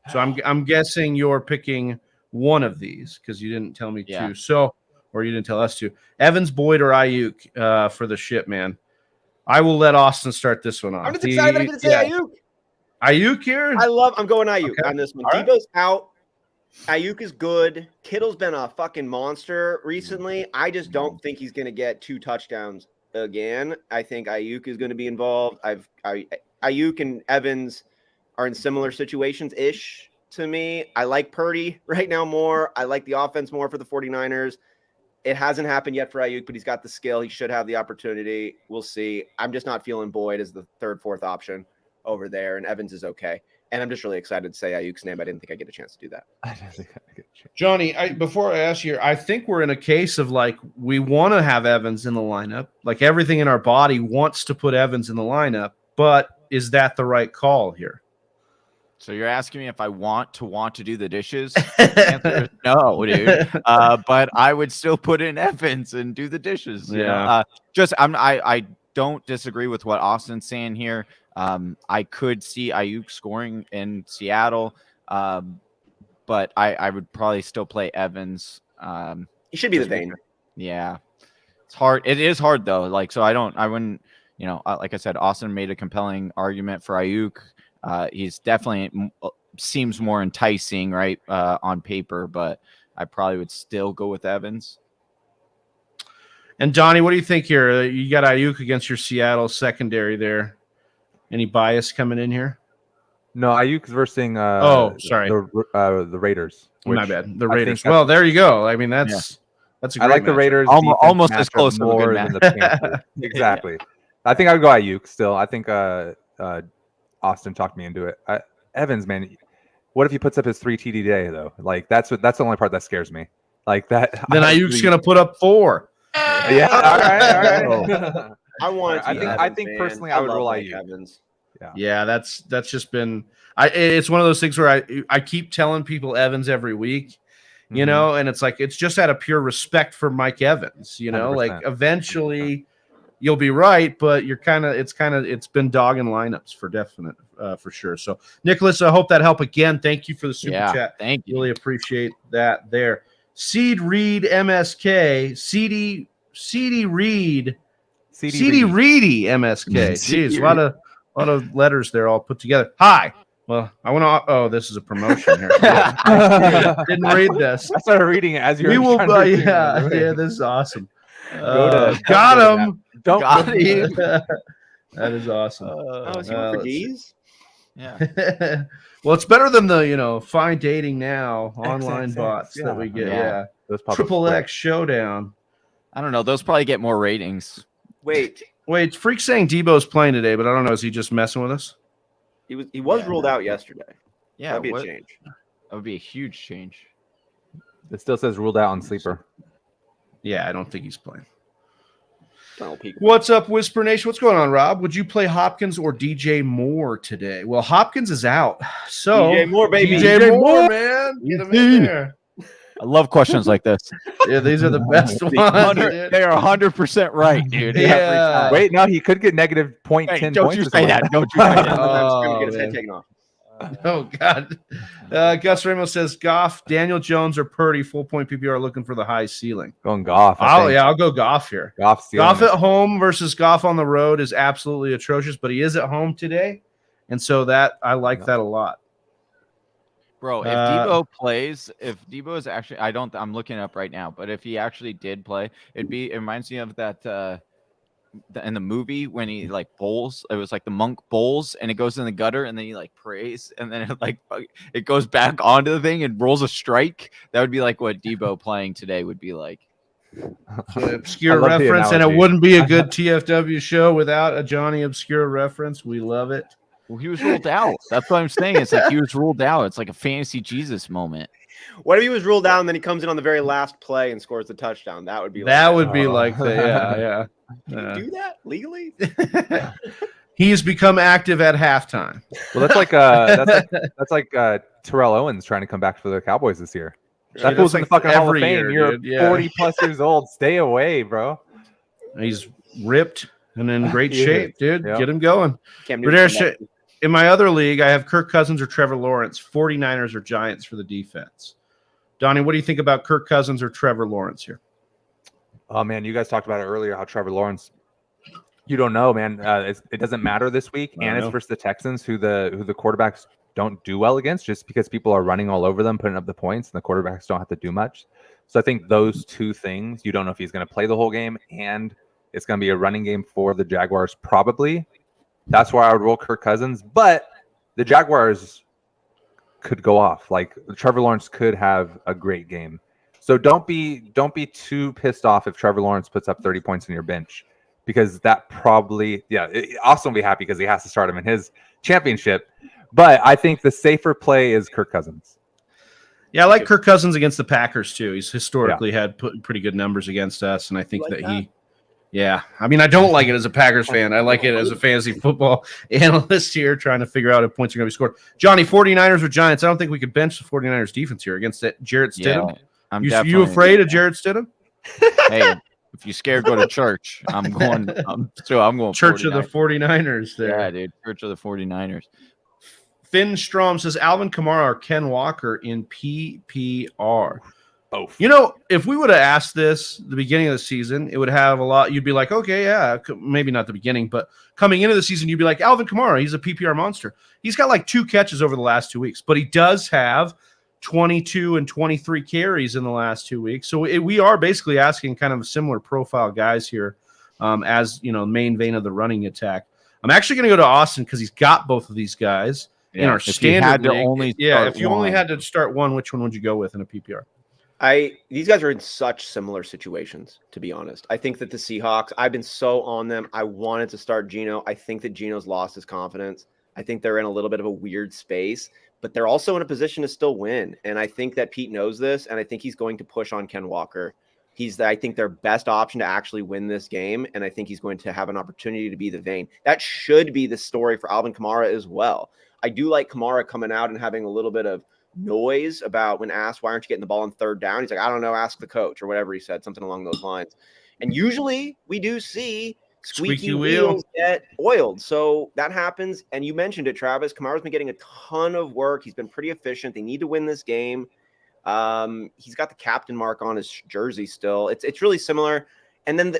So I'm guessing you're picking one of these because you didn't tell me two. So, or you didn't tell us to. Evans, Boyd, or Ayuk for the ship, man. I will let Austin start this one off. I'm just excited. I'm going to say Ayuk. Ayuk here. I'm going Ayuk on this one. Debo's out. Ayuk is good. Kittle's been a fucking monster recently. I just don't think he's going to get 2 touchdowns again. I think Ayuk is going to be involved. Ayuk and Evans are in similar situations ish to me. I like Purdy right now more. I like the offense more for the 49ers. It hasn't happened yet for Ayuk, but he's got the skill. He should have the opportunity. We'll see. I'm just not feeling Boyd as the 3rd, 4th option over there, and Evans is okay. And I'm just really excited to say Ayuk's name. I didn't think I'd get a chance to do that. Johnny, before I ask you, I think we're in a case of like we want to have Evans in the lineup. Like everything in our body wants to put Evans in the lineup, but is that the right call here? So you're asking me if I want to do the dishes? The answer is no, dude. But I would still put in Evans and do the dishes. Yeah. I don't disagree with what Austin's saying here. I could see Ayuk scoring in Seattle, but I would probably still play Evans. He should be the thing. Yeah, it's hard. It is hard though. Like, so I wouldn't. Like I said, Austin made a compelling argument for Ayuk. He's definitely seems more enticing, right, on paper, but I probably would still go with Evans. And Donnie, what do you think here? You got Ayuk against your Seattle secondary there. Any bias coming in here? No, Ayuk's versing. The Raiders. My bad. The Raiders. Well, there you go. I mean, that's a great I like the matchup. Raiders almost as close more than the Panthers. Exactly. I think I would go Ayuk still. I think Austin talked me into it. Evans, man, what if he puts up his 3 TD day though? Like that's the only part that scares me. Like that. Then Ayuk's gonna put up 4. Yeah. All right. I want. I think personally, I would roll Ayuk. Evans. Yeah, that's just been. It's one of those things where I keep telling people Evans every week, you know, and it's like it's just out of pure respect for Mike Evans, you know, 100%. like eventually you'll be right, but it's been dogging lineups for definite, for sure. So, Nicholas, I hope that helped again. Thank you for the super chat. Thank you. Really appreciate that there. Seed Reed MSK, CD Reed, CD Reedy MSK. Jeez, a lot of letters there all put together. Hi. Well, I want to. Oh, this is a promotion here. Didn't read this. I started reading it as you We were. will. Yeah. This is awesome. Got him. Got him. That is awesome. Is he for D's? Yeah. Well, it's better than the Find Dating Now online bots that we get. Yeah. Triple X Showdown. I don't know. Those probably get more ratings. Wait. Freak's saying Debo's playing today, but I don't know. Is he just messing with us? He was ruled out yesterday. Yeah, that'd be a change. That would be a huge change. It still says ruled out on sleeper. Yeah, I don't think he's playing. Peak. What's up, Whisper Nation? What's going on, Rob? Would you play Hopkins or DJ Moore today? Well, Hopkins is out, so DJ Moore, baby. DJ Moore, man, get him in there. I love questions like this. Yeah, these are the best ones. They are 100% right, dude. Yeah. Wait, no, he could get negative 0.10 Hey, points. don't you say that. Don't you say that. I'm get his head taken off. Oh, God. Gus Ramos says, Goff, Daniel Jones, or Purdy, full point PPR looking for the high ceiling. Going Goff. I'll go Goff here. Goff at home versus Goff on the road is absolutely atrocious, but he is at home today, and so that I like that a lot. Bro, if Debo plays, if Debo is actually, I'm looking it up right now, but if he actually did play, it reminds me of that in the movie when he like bowls. It was like the monk bowls, and it goes in the gutter, and then he like prays, and then it goes back onto the thing and rolls a strike. That would be like what Debo playing today would be like. Obscure reference, and it wouldn't be a good TFW show without a Johnny obscure reference. We love it. Well, he was ruled out. That's what I'm saying. It's like he was ruled out. It's like a fantasy Jesus moment. What if he was ruled out and then he comes in on the very last play and scores the touchdown? That would be like yeah. Can you do that legally? He's become active at halftime. Well, that's like Terrell Owens trying to come back for the Cowboys this year. That goes in the fucking Hall of Fame. You're 40 plus years old. Stay away, bro. He's ripped and in great shape, dude. Yeah. Get him going. In my other league, I have Kirk Cousins or Trevor Lawrence, 49ers or Giants for the defense. Donnie, what do you think about Kirk Cousins or Trevor Lawrence here? Oh, man, you guys talked about it earlier, how Trevor Lawrence, you don't know, man. It doesn't matter this week, and it's versus the Texans, who the quarterbacks don't do well against, just because people are running all over them, putting up the points, and the quarterbacks don't have to do much. So I think those two things, you don't know if he's going to play the whole game, and it's going to be a running game for the Jaguars probably. That's why I would roll Kirk Cousins, but the Jaguars could go off. Like Trevor Lawrence could have a great game. So don't be too pissed off if Trevor Lawrence puts up 30 points in your bench, because that probably, Austin will be happy because he has to start him in his championship. But I think the safer play is Kirk Cousins. Yeah, I like Kirk Cousins against the Packers too. He's historically had pretty good numbers against us, and I think that. Yeah, I mean, I don't like it as a Packers fan. I like it as a fantasy football analyst here trying to figure out if points are going to be scored. Johnny, 49ers or Giants? I don't think we could bench the 49ers defense here against Jarrett Stidham. Yeah, you afraid of Jarrett Stidham? Hey, if you scared, go to church. I'm going Church 49ers. of the 49ers there. Yeah, dude, Church of the 49ers. Finn Strom says Alvin Kamara or Ken Walker in PPR. Both. If we would have asked this the beginning of the season, it would have a lot. You'd be like, okay, yeah, maybe not the beginning, but coming into the season, you'd be like, Alvin Kamara, he's a PPR monster. He's got like 2 catches over the last 2 weeks, but he does have 22 and 23 carries in the last 2 weeks. So we are basically asking kind of similar profile guys here as, main vein of the running attack. I'm actually going to go to Austin because he's got both of these guys in our standard league. If you only had to start one, which one would you go with in a PPR? These guys are in such similar situations, to be honest. I think that the Seahawks, I've been so on them. I wanted to start Geno. I think that Geno's lost his confidence. I think they're in a little bit of a weird space, but they're also in a position to still win. And I think that Pete knows this, and I think he's going to push on Ken Walker. I think their best option to actually win this game, and I think he's going to have an opportunity to be the vein. That should be the story for Alvin Kamara as well. I do like Kamara coming out and having a little bit of noise about when asked, why aren't you getting the ball on 3rd down? He's like, I don't know, ask the coach or whatever he said, something along those lines. And usually we do see Squeaky wheels get oiled. So that happens. And you mentioned it, Travis. Kamara's been getting a ton of work. He's been pretty efficient. They need to win this game. He's got the captain mark on his jersey still. It's really similar. And then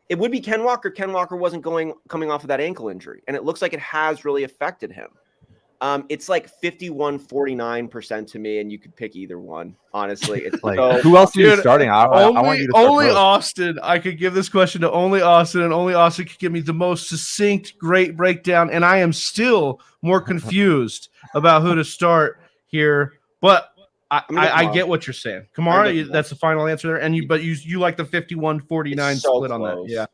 it would be Ken Walker. Ken Walker wasn't coming off of that ankle injury. And it looks like it has really affected him. It's like 51-49% to me, and you could pick either one. Honestly, it's like who else are you starting? I want you to start only both. Austin. I could give this question to only Austin, and only Austin could give me the most succinct, great breakdown. And I am still more confused about who to start here. But I get what you're saying, Kamara. That's the final answer there. And you like the 51-49 split on that? Yeah,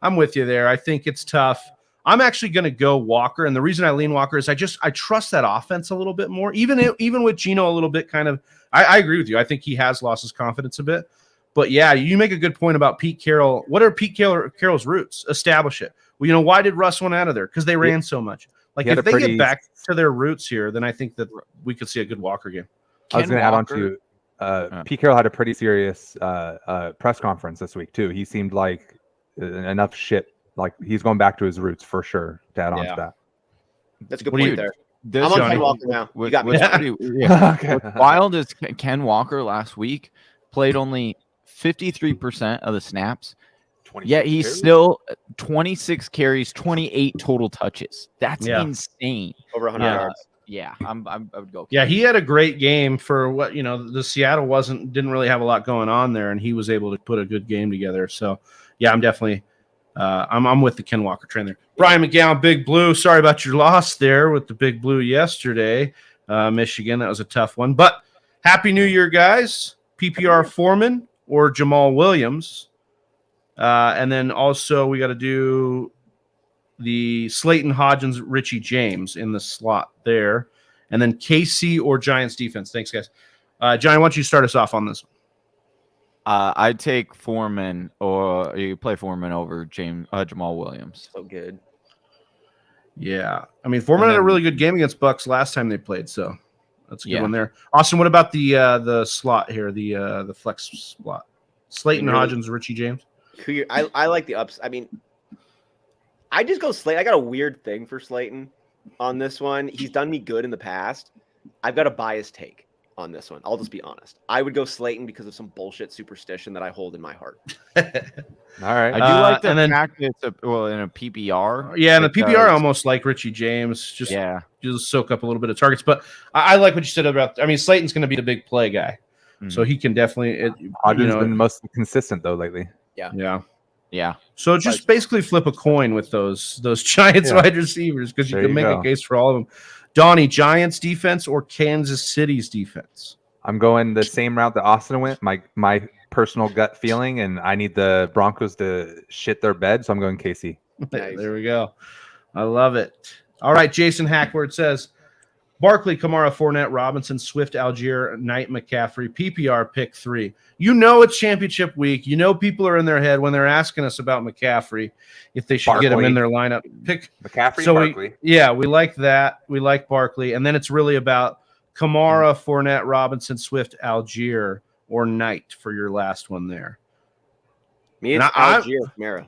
I'm with you there. I think it's tough. I'm actually going to go Walker, and the reason I lean Walker is I trust that offense a little bit more. Even with Geno a little bit, kind of. I agree with you. I think he has lost his confidence a bit, but yeah, you make a good point about Pete Carroll. What are Pete Carroll's roots? Establish it. Well, why did Russ want out of there? Because they ran so much. Like if they get back to their roots here, then I think that we could see a good Walker game. I was going to add on to Pete Carroll had a pretty serious press conference this week too. He seemed like enough shit. Like he's going back to his roots for sure. To add on to that. That's a good point there. I'm on Ken Walker now. You got me. What's wild is Ken Walker last week played only 53% of the snaps. Yet he's still 26 carries, 28 total touches. That's insane. Over 100 yards. Yeah, I would go. Yeah, he had a great game for what the Seattle didn't really have a lot going on there, and he was able to put a good game together. So yeah, I'm definitely I'm with the Ken Walker train there. Brian McGowan, Big Blue. Sorry about your loss there with the Big Blue yesterday, Michigan. That was a tough one. But Happy New Year, guys. PPR Foreman or Jamal Williams, and then also we got to do the Slayton Hodgins, Richie James in the slot there, and then KC or Giants defense. Thanks, guys. Johnny, why don't you start us off on this one? I'd take Foreman, or you play Foreman over Jamal Williams. So good. Yeah, I mean Foreman had a really good game against Bucks last time they played, so that's a good one there. Austin, what about the slot here, the flex slot? Slayton Hodgins, Richie James. I like the ups. I mean, I just go Slayton. I got a weird thing for Slayton on this one. He's done me good in the past. I've got a biased take on this one. I'll just be honest. I would go Slayton because of some bullshit superstition that I hold in my heart. All right. I do like the fact that it's in a PPR. Yeah, in the PPR, I almost like Richie James. Just soak up a little bit of targets. But I like what you said about. I mean, Slayton's going to be the big play guy, so he can definitely. Hodgins been most consistent though lately. Yeah. So just basically flip a coin with those Giants wide receivers because you can make a case for all of them. Donnie, Giants defense or Kansas City's defense? I'm going the same route that Austin went. My personal gut feeling, and I need the Broncos to shit their bed, so I'm going KC. Nice. There we go. I love it. All right, Jason Hackworth says, Barkley, Kamara, Fournette, Robinson, Swift, Algier, Knight, McCaffrey, PPR pick 3. It's championship week. People are in their head when they're asking us about McCaffrey, if they should get him in their lineup. Pick McCaffrey, Barkley. We like that. We like Barkley. And then it's really about Kamara, Fournette, Robinson, Swift, Algier, or Knight for your last one there. Me, it's Algier, Kamara.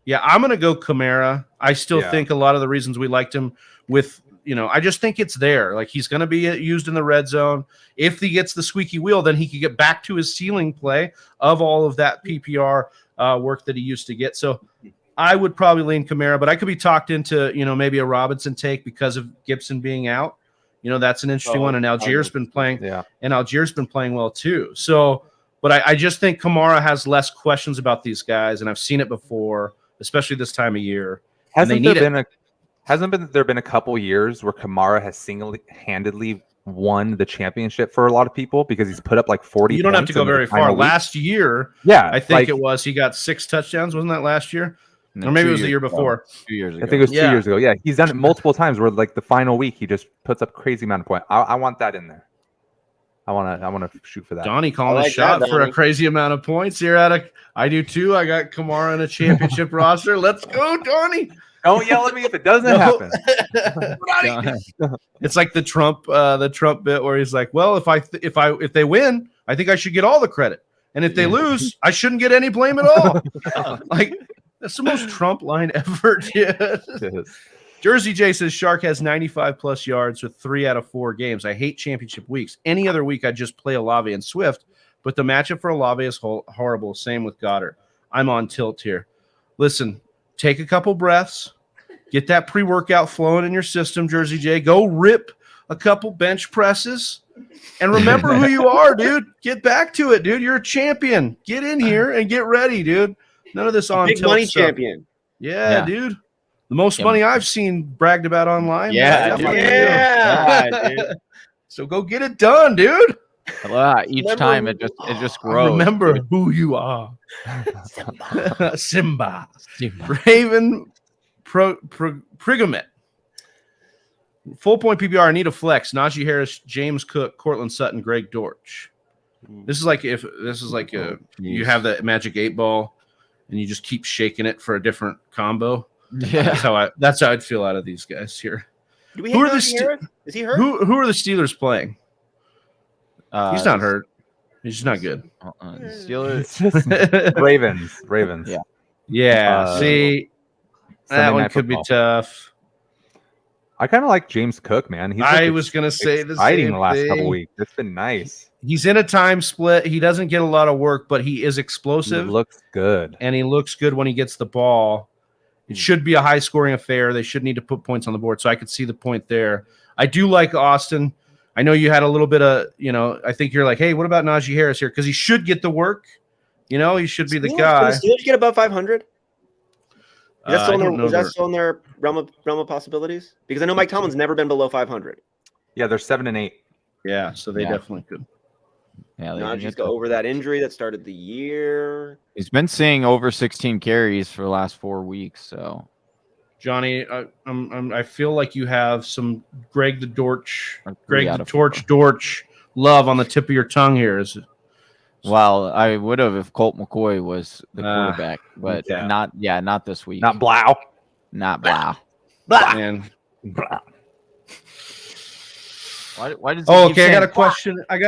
Yeah, I'm going to go Kamara. I still think a lot of the reasons we liked him with – I just think it's there. Like he's going to be used in the red zone. If he gets the squeaky wheel, then he could get back to his ceiling play of all of that PPR work that he used to get. So I would probably lean Kamara, but I could be talked into, maybe a Robinson take because of Gibson being out. That's an interesting one. And Algier's been playing, and Algier's been playing well too. So, but I just think Kamara has less questions about these guys, and I've seen it before, especially this time of year. Hasn't there been a couple years where Kamara has single-handedly won the championship for a lot of people because he's put up like 40 You don't have to go very far. Last year, I think it was. He got 6 touchdowns. Wasn't that last year? Or maybe it was the year before. 2 years ago. I think it was 2 years ago. Yeah, he's done it multiple times where like the final week he just puts up crazy amount of points. I want that in there. I want to shoot for that. Donnie calling a shot for a crazy amount of points here. I do too. I got Kamara in a championship roster. Let's go, Donnie. Don't yell at me if it doesn't happen. It's like the Trump bit where he's like, "Well, if they win, I think I should get all the credit, and if they lose, I shouldn't get any blame at all." That's the most Trump line ever, dude. Jersey J says Shark has 95 plus yards with 3 out of 4 games. I hate championship weeks. Any other week, I'd just play Olave and Swift, but the matchup for Olave is horrible. Same with Goddard. I'm on tilt here. Listen, take a couple breaths. Get that pre-workout flowing in your system, Jersey J. Go rip a couple bench presses. And remember who you are, dude. Get back to it, dude. You're a champion. Get in here and get ready, dude. None of this on big tilt money stuff. champion. Yeah, dude. The most money I've seen bragged about online. Yeah, dude. So go get it done, dude. Each time it just grows. Remember who you are. Simba. Raven Prigamet. Full point PPR. I need a flex. Najee Harris, James Cook, Cortland Sutton, Greg Dortch. This is like you have the magic 8 ball and you just keep shaking it for a different combo. Yeah, that's how I'd feel out of these guys here. Do we have Harris? Is he hurt? Who are the Steelers playing? He's not hurt. He's just not good. Steelers. Ravens. Yeah. See, that one could be tough. I kind of like James Cook, man. I was going to say the exciting same the last thing. couple weeks. It's been nice. He's in a time split. He doesn't get a lot of work, but he is explosive. He looks good. And he looks good when he gets the ball. It should be a high-scoring affair. They should need to put points on the board, so I could see the point there. I do like Austin. I know you had a little bit of, I think you're like, hey, what about Najee Harris here? Because he should get the work. He should be the guy. Can the Steelers get above 500? Is that still in their realm of possibilities? Because I know Mike Tomlin's never been below 500. Yeah, they're 7-8. Yeah, so they definitely could. Yeah, Najee's go over that injury that started the year. He's been seeing over 16 carries for the last 4 weeks. So, Johnny, I feel like you have some Greg the Torch love on the tip of your tongue here. Well, I would have if Colt McCoy was the quarterback, but not this week. Not Blau. Not Blau. Man. Why does okay, I got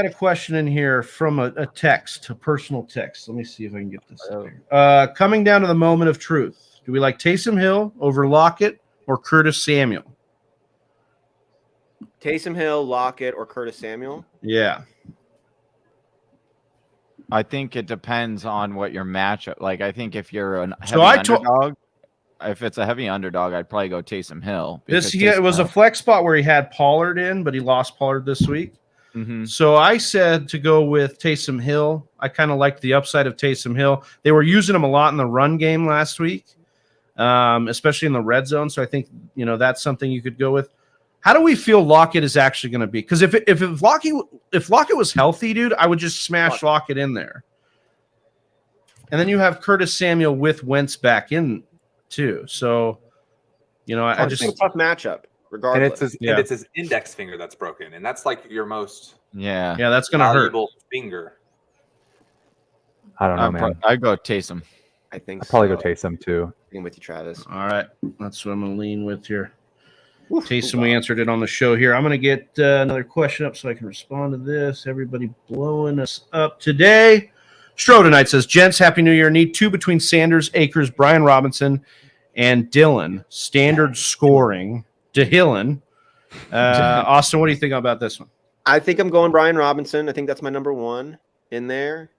a question in here from a text, a personal text. Let me see if I can get this. Coming down to the moment of truth. Do we like Taysom Hill over Lockett or Curtis Samuel? Taysom Hill, Lockett, or Curtis Samuel? Yeah. I think it depends on what your matchup. Like, I think if you're a heavy underdog, if it's a heavy underdog, I'd probably go Taysom Hill. It was a flex spot where he had Pollard in, but he lost Pollard this week. Mm-hmm. So I said to go with Taysom Hill. I kind of liked the upside of Taysom Hill. They were using him a lot in the run game last week, especially in the red zone. So I think that's something you could go with. How do we feel Lockett is actually going to be? Because if Lockett was healthy, dude, I would just smash Lockett in there. And then you have Curtis Samuel with Wentz back in too. So, I just it's a tough matchup regardless. And it's his index finger that's broken, and that's like your most that's going to hurt finger. I don't know, man. I'd go Taysom. I think I'd probably go Taysom too. I'm with you, Travis. All right, that's what I'm going to lean with here. Taysom, we answered it on the show here. I'm going to get another question up so I can respond to this. Everybody blowing us up today. Stro tonight says, gents, Happy New Year. Need 2 between Sanders, Akers, Brian Robinson, and Dillon. Standard scoring. DeHillen. Austin, what do you think about this one? I think I'm going Brian Robinson. I think that's my number 1 in there.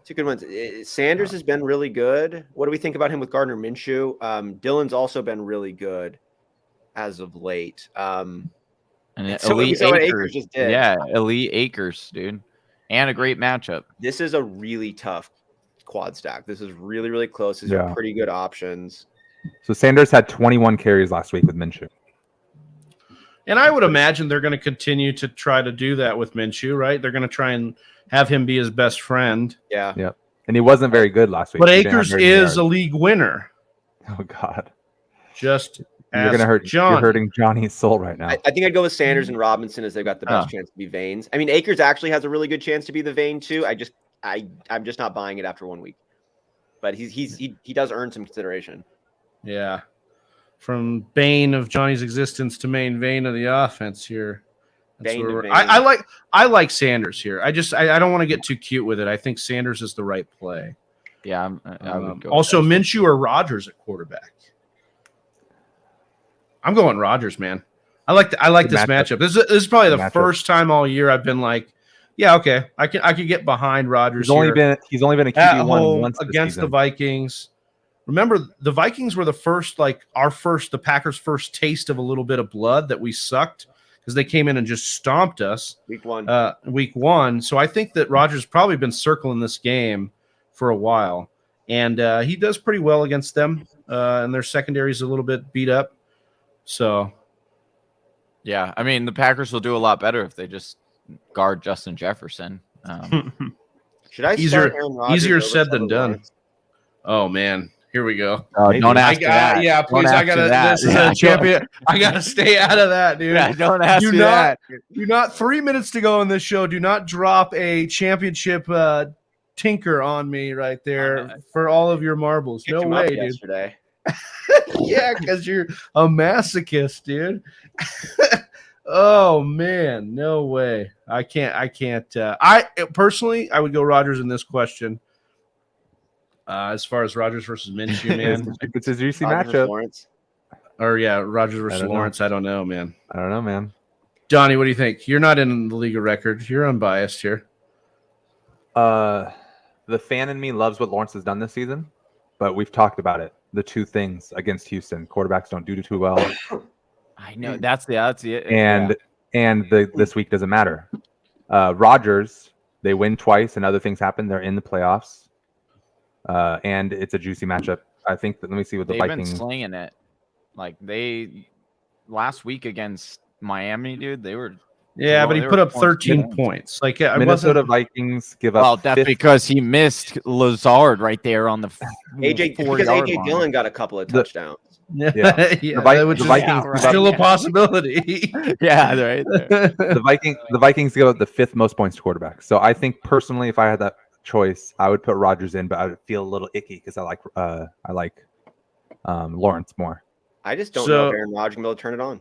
Two good ones. Sanders has been really good. What do we think about him with Gardner Minshew? Dillon's also been really good as of late. And elite Akers just did. Yeah, elite Akers, dude. And a great matchup. This is a really tough quad stack. This is really, really close. These are pretty good options. So Sanders had 21 carries last week with Minshew. And I would imagine they're going to continue to try to do that with Minshew, right? They're going to try and have him be his best friend. Yeah. Yep. And he wasn't very good last week. But Akers is a league winner. Oh, God. Just You're going to hurt John. You're hurting Johnny's soul right now. I think I'd go with Sanders and Robinson as they've got the best chance to be Veins. I mean, Akers actually has a really good chance to be the vein too. I'm just not buying it after 1 week. But he does earn some consideration. Yeah. From bane of Johnny's existence to main vein of the offense here. I like Sanders here. I don't want to get too cute with it. I think Sanders is the right play. Yeah, I would go. Also, Minshew or Rodgers at quarterback. I'm going Rodgers, man. I like this matchup. This is probably the first time all year I've been like, yeah, okay, I can get behind Rodgers. He's only been a QB1 once against the Vikings. Remember, the Vikings were the Packers' first taste of a little bit of blood that we sucked because they came in and just stomped us week one. So I think that Rodgers probably been circling this game for a while, and he does pretty well against them. And their secondary is a little bit beat up. So, yeah, I mean, the Packers will do a lot better if they just guard Justin Jefferson. Should I start Aaron Rodgers easier said than done? Lawrence? Oh man. Here we go. Don't ask that. Yeah, please. This is a champion. I gotta stay out of that, dude. Yeah, don't ask me that. Do not 3 minutes to go in this show. Do not drop a championship tinker on me right there for all of your marbles. No way, dude. Yesterday. Yeah, because you're a masochist, dude. Oh man, no way. I can't. I personally, I would go Rodgers in this question. As far as Rodgers versus Minshew, man, it's a juicy matchup. Rodgers versus Lawrence. I don't know, man. Donnie, what do you think? You're not in the league of record. You're unbiased here. The fan in me loves what Lawrence has done this season, but we've talked about it. The two things against Houston, quarterbacks don't do too well. I know that's it. And this week doesn't matter. Rodgers, they win twice, and other things happen. They're in the playoffs. And it's a juicy matchup. I think that let me see what the Vikings been slinging it. Like they last week against Miami, dude. They were but he put up 13 points. Like Minnesota Vikings give up. Well, that's because he missed Lazard right there on the AJ Dillon got a couple of touchdowns. The Vikings still a possibility. Yeah, right there. The Vikings give up the 5th most points to quarterbacks. So I think personally, if I had that choice, I would put Rodgers in, but I would feel a little icky because I like Lawrence more. I just don't know if Aaron Rodgers can be able to turn it on.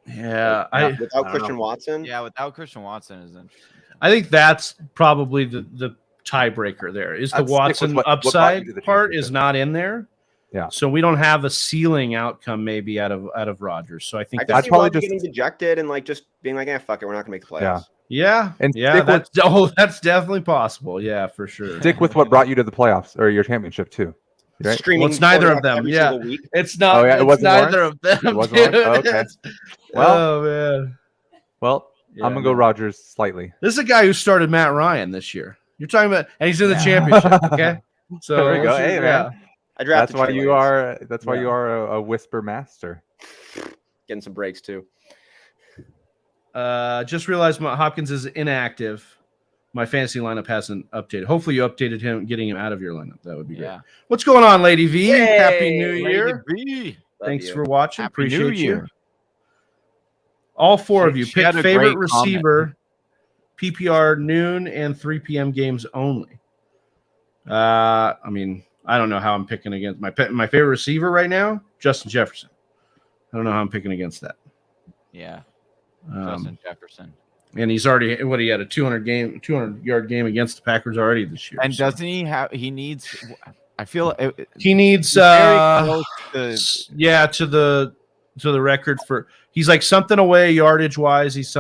Yeah, without Christian Watson. Yeah, without Christian Watson is interesting. I think that's probably the tiebreaker. There is the Watson upside part is not in there. Yeah, so we don't have a ceiling outcome maybe out of Rodgers. So I think that's probably just getting dejected and like just being like, fuck it, we're not gonna make the playoffs. Yeah, that's definitely possible. Yeah, for sure. Stick with what brought you to the playoffs or your championship too. Right? Streaming. Well, it's neither of them. Yeah, it's not. Oh, yeah, it wasn't neither of them. It wasn't okay. Well, man. Well, I'm gonna go Rodgers slightly. This is a guy who started Matt Ryan this year. You're talking about, and he's in the championship. Okay, so there we go. Hey, man. That's why you are. That's why you are a whisper master. Getting some breaks too. Just realized Hopkins is inactive. My fantasy lineup hasn't updated. Hopefully you updated him, getting him out of your lineup. That would be great. What's going on, Lady V? Yay! Happy New Year. Thanks for watching. Happy Appreciate New you. Year. All four of you. Pick favorite receiver, PPR noon and 3 p.m. games only. I mean, I don't know how I'm picking against my favorite receiver right now, Justin Jefferson. I don't know how I'm picking against that. Yeah. Justin Jefferson. And he's already he had a 200-yard game against the Packers already this year. And doesn't he have? He needs. I feel he needs. Very close to the record for. He's like something away yardage wise. He's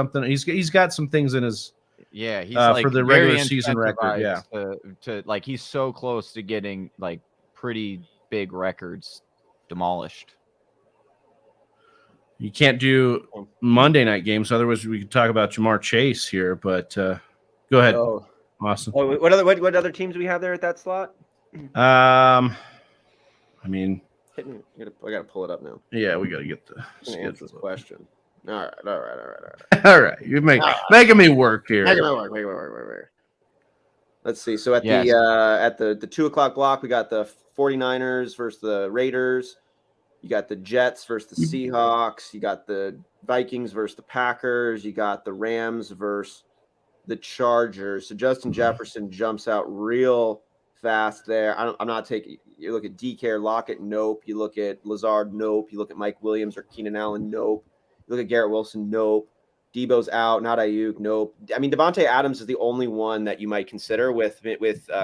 got some things in his. Yeah, he's like for the regular season record. Yeah, to like he's so close to getting like pretty big records demolished. You can't do Monday night games. Otherwise, we could talk about Jamar Chase here. But go ahead, Austin. Oh, what other teams do we have there at that slot? I mean, I gotta pull it up now. Yeah, we gotta get answer this question. All right. All right, you're making me work here. Wait. Let's see. So at the 2 o'clock block, we got the 49ers versus the Raiders. You got the Jets versus the Seahawks. You got the Vikings versus the Packers. You got the Rams versus the Chargers. So Justin Jefferson jumps out real fast there. I'm not taking. You look at DK Lockett, nope. You look at Lazard, nope. You look at Mike Williams or Keenan Allen, nope. You look at Garrett Wilson, nope. Debo's out, not Ayuk, nope. I mean, Devontae Adams is the only one that you might consider with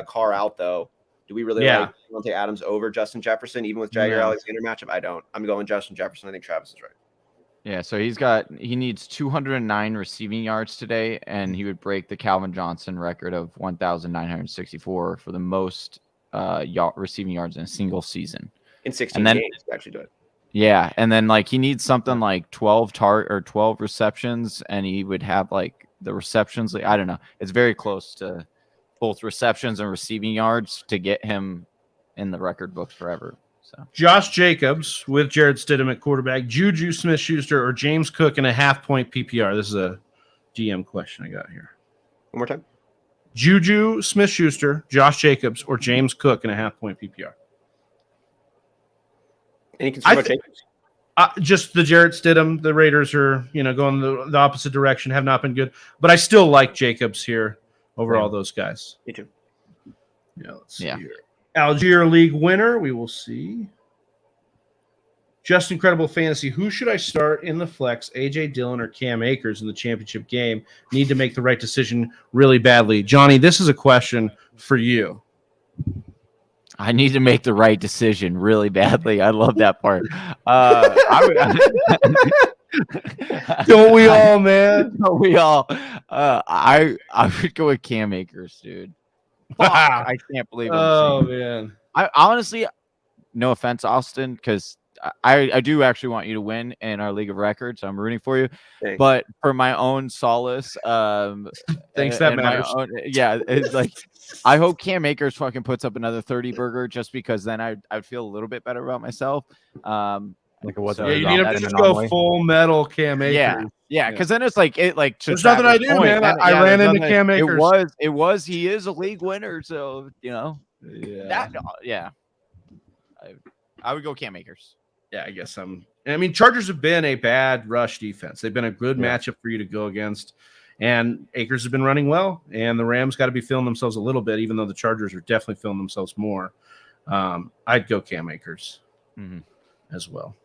Carr out though. Do we really like Devontae Adams over Justin Jefferson, even with Jair Alexander matchup? I don't. I'm going Justin Jefferson. I think Travis is right. Yeah, so he needs 209 receiving yards today, and he would break the Calvin Johnson record of 1,964 for the most receiving yards in a single season. In 16 games, to actually do it. Yeah, and then like he needs something like 12 receptions, and he would have like the receptions. Like, I don't know. It's very close to both receptions and receiving yards to get him in the record books forever. So Josh Jacobs with Jared Stidham at quarterback, Juju Smith-Schuster or James Cook in a half-point PPR. This is a GM question I got here. One more time. Juju Smith-Schuster, Josh Jacobs, or James Cook in a half-point PPR. Any concern about Jacobs? Just the Jarrett Stidham. The Raiders are, going the opposite direction, have not been good. But I still like Jacobs here over all those guys. Me too. Yeah, let's see here. Algier League winner, we will see. Just Incredible Fantasy. Who should I start in the flex? AJ Dillon or Cam Akers in the championship game? Need to make the right decision really badly. Johnny, this is a question for you. I need to make the right decision really badly. I love that part. Don't we all, man? Don't we all? I would go with Cam Akers, dude. I can't believe it. Oh, man. I honestly, no offense, Austin, because I do actually want you to win in our League of Records. So I'm rooting for you. Thanks. But for my own solace, thanks, that matters. It's like I hope Cam Akers fucking puts up another 30 burger just because then I'd feel a little bit better about myself. Like it was. You need to just go full metal Cam Akers. Yeah, because then it's like there's nothing I do, man. I ran into Cam Akers. He is a league winner, so Yeah. I would go Cam Akers. Yeah, I guess Chargers have been a bad rush defense. They've been a good matchup for you to go against. And Akers has been running well, and the Rams got to be feeling themselves a little bit, even though the Chargers are definitely feeling themselves more. I'd go Cam Akers as well.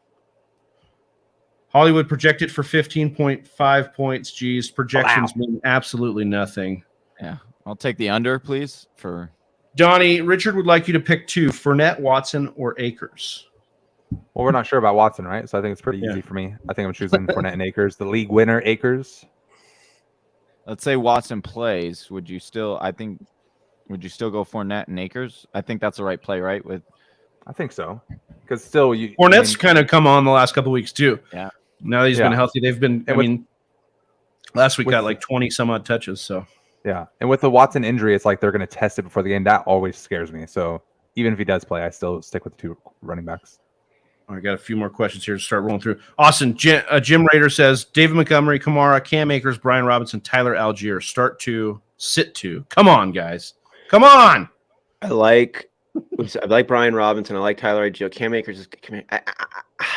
Hollywood projected for 15.5 points. Geez, projections mean absolutely nothing. Yeah, I'll take the under, please. For Donnie, Richard would like you to pick two: Fournette, Watson, or Akers. Well, we're not sure about Watson, right? So I think it's pretty easy for me. I think I'm choosing Fournette and Akers. The league winner, Akers. Let's say Watson plays. Would you still go Fournette and Akers? I think that's the right play, right? I think so. Because still, Fournette's kind of come on the last couple of weeks too. Yeah. Now that he's been healthy, they've been. Last week got like 20 some odd touches. So. Yeah, and with the Watson injury, it's like they're going to test it before the game. That always scares me. So even if he does play, I still stick with the two running backs. I got a few more questions here to start rolling through. Austin, Jim Rader says, David Montgomery, Kamara, Cam Akers, Brian Robinson, Tyler Algier. Start two, sit two. Come on, guys. Come on. I like Brian Robinson. I like Tyler Algier. Cam Akers.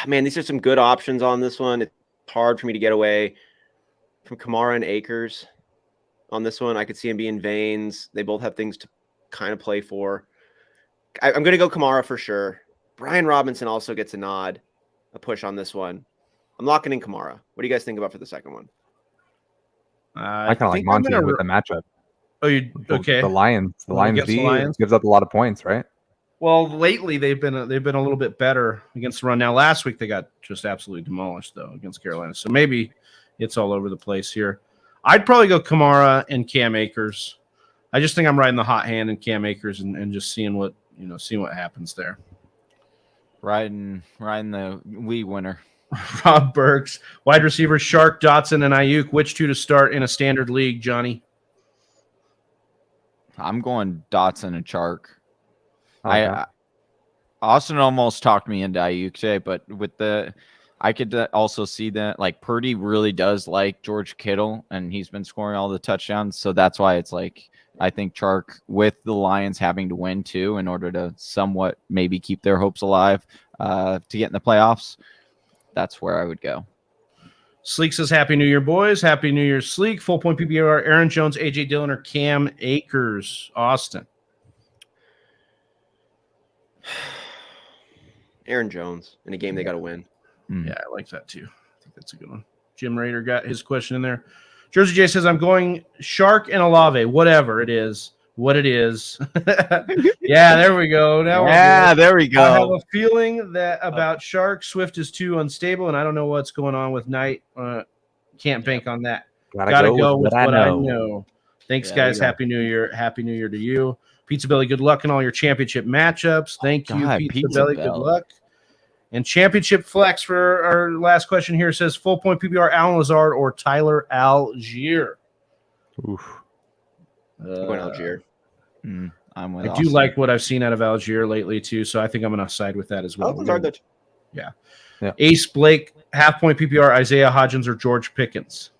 Man, these are some good options on this one. It's hard for me to get away from Kamara and Akers on this one. I could see him being veins. They both have things to kind of play for. I'm going to go Kamara for sure. Brian Robinson also gets a push on this one. I'm locking in Kamara. What do you guys think about for the second one? I kind of like Monty with the matchup. Oh, okay? The Lions gives up a lot of points, right? Well, lately they've been a little bit better against the run. Now, last week they got just absolutely demolished though against Carolina. So maybe it's all over the place here. I'd probably go Kamara and Cam Akers. I just think I'm riding the hot hand in Cam Akers and just seeing what happens there. Riding the league winner. Rob Burks, wide receiver Shark, Dotson, and Ayuk. Which two to start in a standard league, Johnny? I'm going Dotson and Shark. Okay. Austin almost talked me into Ayuk today, but I could also see that like Purdy really does like George Kittle, and he's been scoring all the touchdowns, so that's why it's like I think Chark with the Lions having to win too in order to somewhat maybe keep their hopes alive to get in the playoffs. That's where I would go. Sleek says, Happy New Year, boys. Happy New Year, Sleek. Full point PPR, Aaron Jones, AJ Dillon, or Cam Akers. Austin. Aaron Jones in a game they got to win. Yeah, I like that too. I think that's a good one. Jim Rader got his question in there. Jersey J says, I'm going Shark and Olave, whatever it is. what it is. Yeah, there we go. Now there we I have go. a feeling that about Shark, Swift is too unstable, and I don't know what's going on with Knight. Can't bank on that. Gotta go with what I know. Thanks, guys. Happy New Year. Happy New Year to you. Pizza Belly, good luck in all your championship matchups. Thank you, Pizza Belly. Good luck. And championship flex for our last question here says full point PPR, Alan Lazard or Tyler Algier. Oof. I'm going Algier. I'm with I do like what I've seen out of Algier lately too, so I think I'm going to side with that as well. Yeah. Ace Blake, half point PPR, Isaiah Hodgins or George Pickens.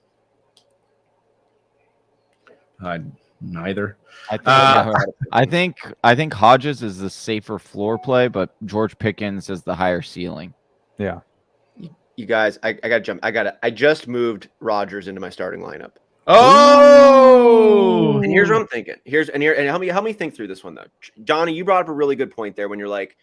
Neither. I think Hodges is the safer floor play, but George Pickens is the higher ceiling. Yeah. You guys, I gotta jump. I just moved Rodgers into my starting lineup. Oh, and here's what I'm thinking. And help me think through this one though. Johnny, you brought up a really good point there when you're like,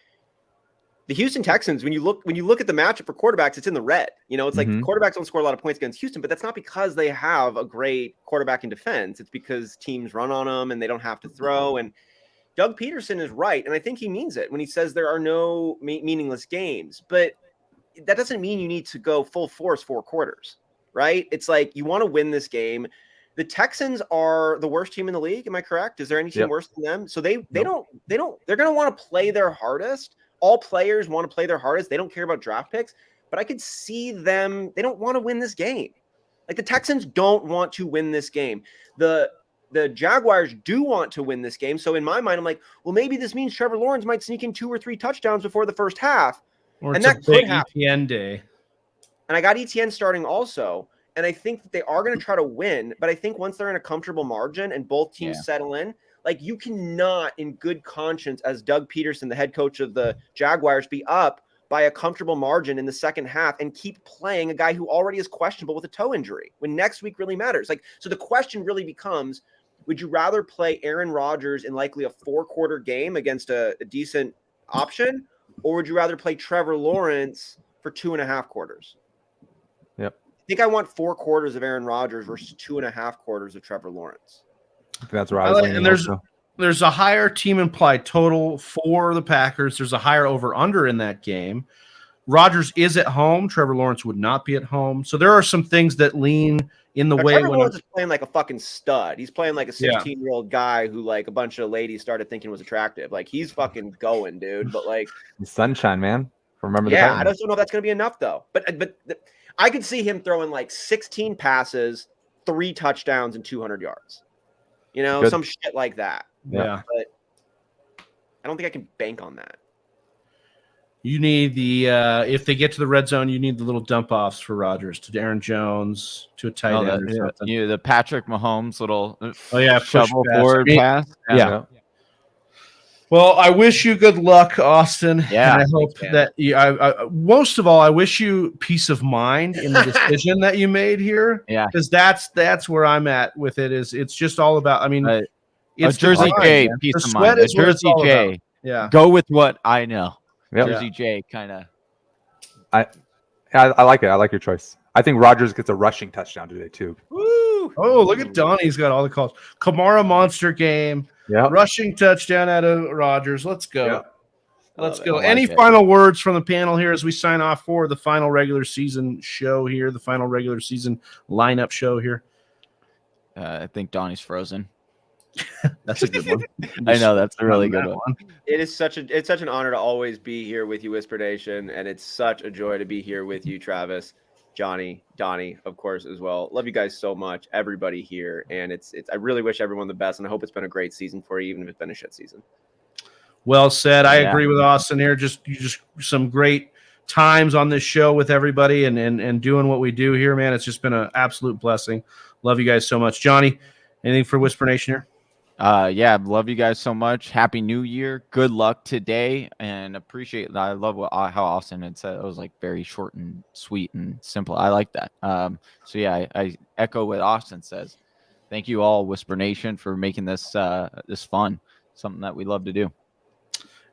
the Houston Texans, when you look at the matchup for quarterbacks, it's in the red. You know, it's like quarterbacks don't score a lot of points against Houston, but that's not because they have a great quarterback in defense. It's because teams run on them and they don't have to throw. And Doug Peterson is right, and I think he means it when he says there are no meaningless games. But that doesn't mean you need to go full force 4 quarters, right? It's like you want to win this game. The Texans are the worst team in the league. Am I correct? Is there any team worse than them? So they're going to want to play their hardest. All players want to play their hardest. They don't care about draft picks, but I could see them. They don't want to win this game. Like the Texans don't want to win this game. The Jaguars do want to win this game. So in my mind, I'm like, well, maybe this means Trevor Lawrence might sneak in 2 or 3 touchdowns before the first half. Or it's a big ETN day. And I got ETN starting also. And I think that they are going to try to win. But I think once they're in a comfortable margin and both teams settle in, like you cannot in good conscience as Doug Peterson, the head coach of the Jaguars, be up by a comfortable margin in the second half and keep playing a guy who already is questionable with a toe injury when next week really matters. Like, so the question really becomes, would you rather play Aaron Rodgers in likely a 4-quarter game against a decent option? Or would you rather play Trevor Lawrence for 2.5 quarters? Yep. I think I want 4 quarters of Aaron Rodgers versus 2.5 quarters of Trevor Lawrence. I think that's right. And there's a higher team implied total for the Packers. There's a higher over-under in that game. Rodgers is at home. Trevor Lawrence would not be at home. So there are some things that lean in the way. Trevor Lawrence is playing like a fucking stud. He's playing like a 16-year-old guy who like a bunch of ladies started thinking was attractive. Like he's fucking going, dude. But like sunshine, man. Remember the I just don't know if that's going to be enough though. But I could see him throwing like 16 passes, 3 touchdowns, and 200 yards. You know, some shit like that. Yeah. But I don't think I can bank on that. You need the if they get to the red zone, you need the little dump offs for Rodgers to Aaron Jones to a tight end or something. The Patrick Mahomes little shovel forward pass. Yeah. Well, I wish you good luck, Austin. Yeah, and I hope that I most of all, I wish you peace of mind in the decision that you made here. Yeah, because that's where I'm at with it. It's just all about. I mean, it's Jersey J, peace of mind. Jersey J. Yeah, go with what I know. Yep. Jersey J, kind of. I like it. I like your choice. I think Rodgers gets a rushing touchdown today too. Woo! Oh, look at Donnie. He's got all the calls. Kamara monster game. Yeah. Rushing touchdown out of Rodgers. Let's go. Yeah. Let's go. Any final words from the panel here as we sign off for the final regular season show here, the final regular season lineup show here? I think Donnie's frozen. That's a good one. I know that's a really good one. It's such an honor to always be here with you, Whisper Nation, and it's such a joy to be here with you, Travis, Johnny, Donnie, of course, as well. Love you guys so much, everybody here, and it's I really wish everyone the best, and I hope it's been a great season for you, even if it's been a shit season. Well said. I agree with Austin here. Just some great times on this show with everybody and doing what we do here, man. It's just been an absolute blessing. Love you guys so much. Johnny, anything for Whisper Nation here? Love you guys so much. Happy New Year. Good luck today, and appreciate that. I love how Austin had said it was like very short and sweet and simple. I like that. I echo what Austin says. Thank you all, Whisper Nation, for making this this fun. Something that we love to do.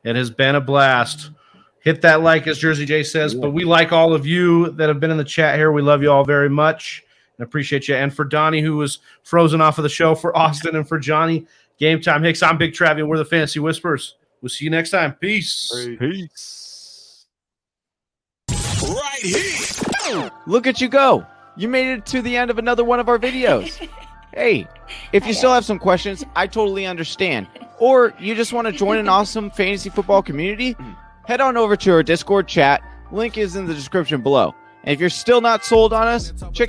It has been a blast. Hit that like, as Jersey J says, but we like all of you that have been in the chat here. We love you all very much and appreciate you. And for Donnie, who was frozen off of the show, for Austin and for Johnny, Game Time Hicks. I'm Big Travi, and we're the Fantasy Whispers. We'll see you next time. Peace. Peace. Right here. Look at you go. You made it to the end of another one of our videos. Hey, if you still have some questions, I totally understand. Or you just want to join an awesome fantasy football community, head on over to our Discord chat. Link is in the description below. And if you're still not sold on us, check out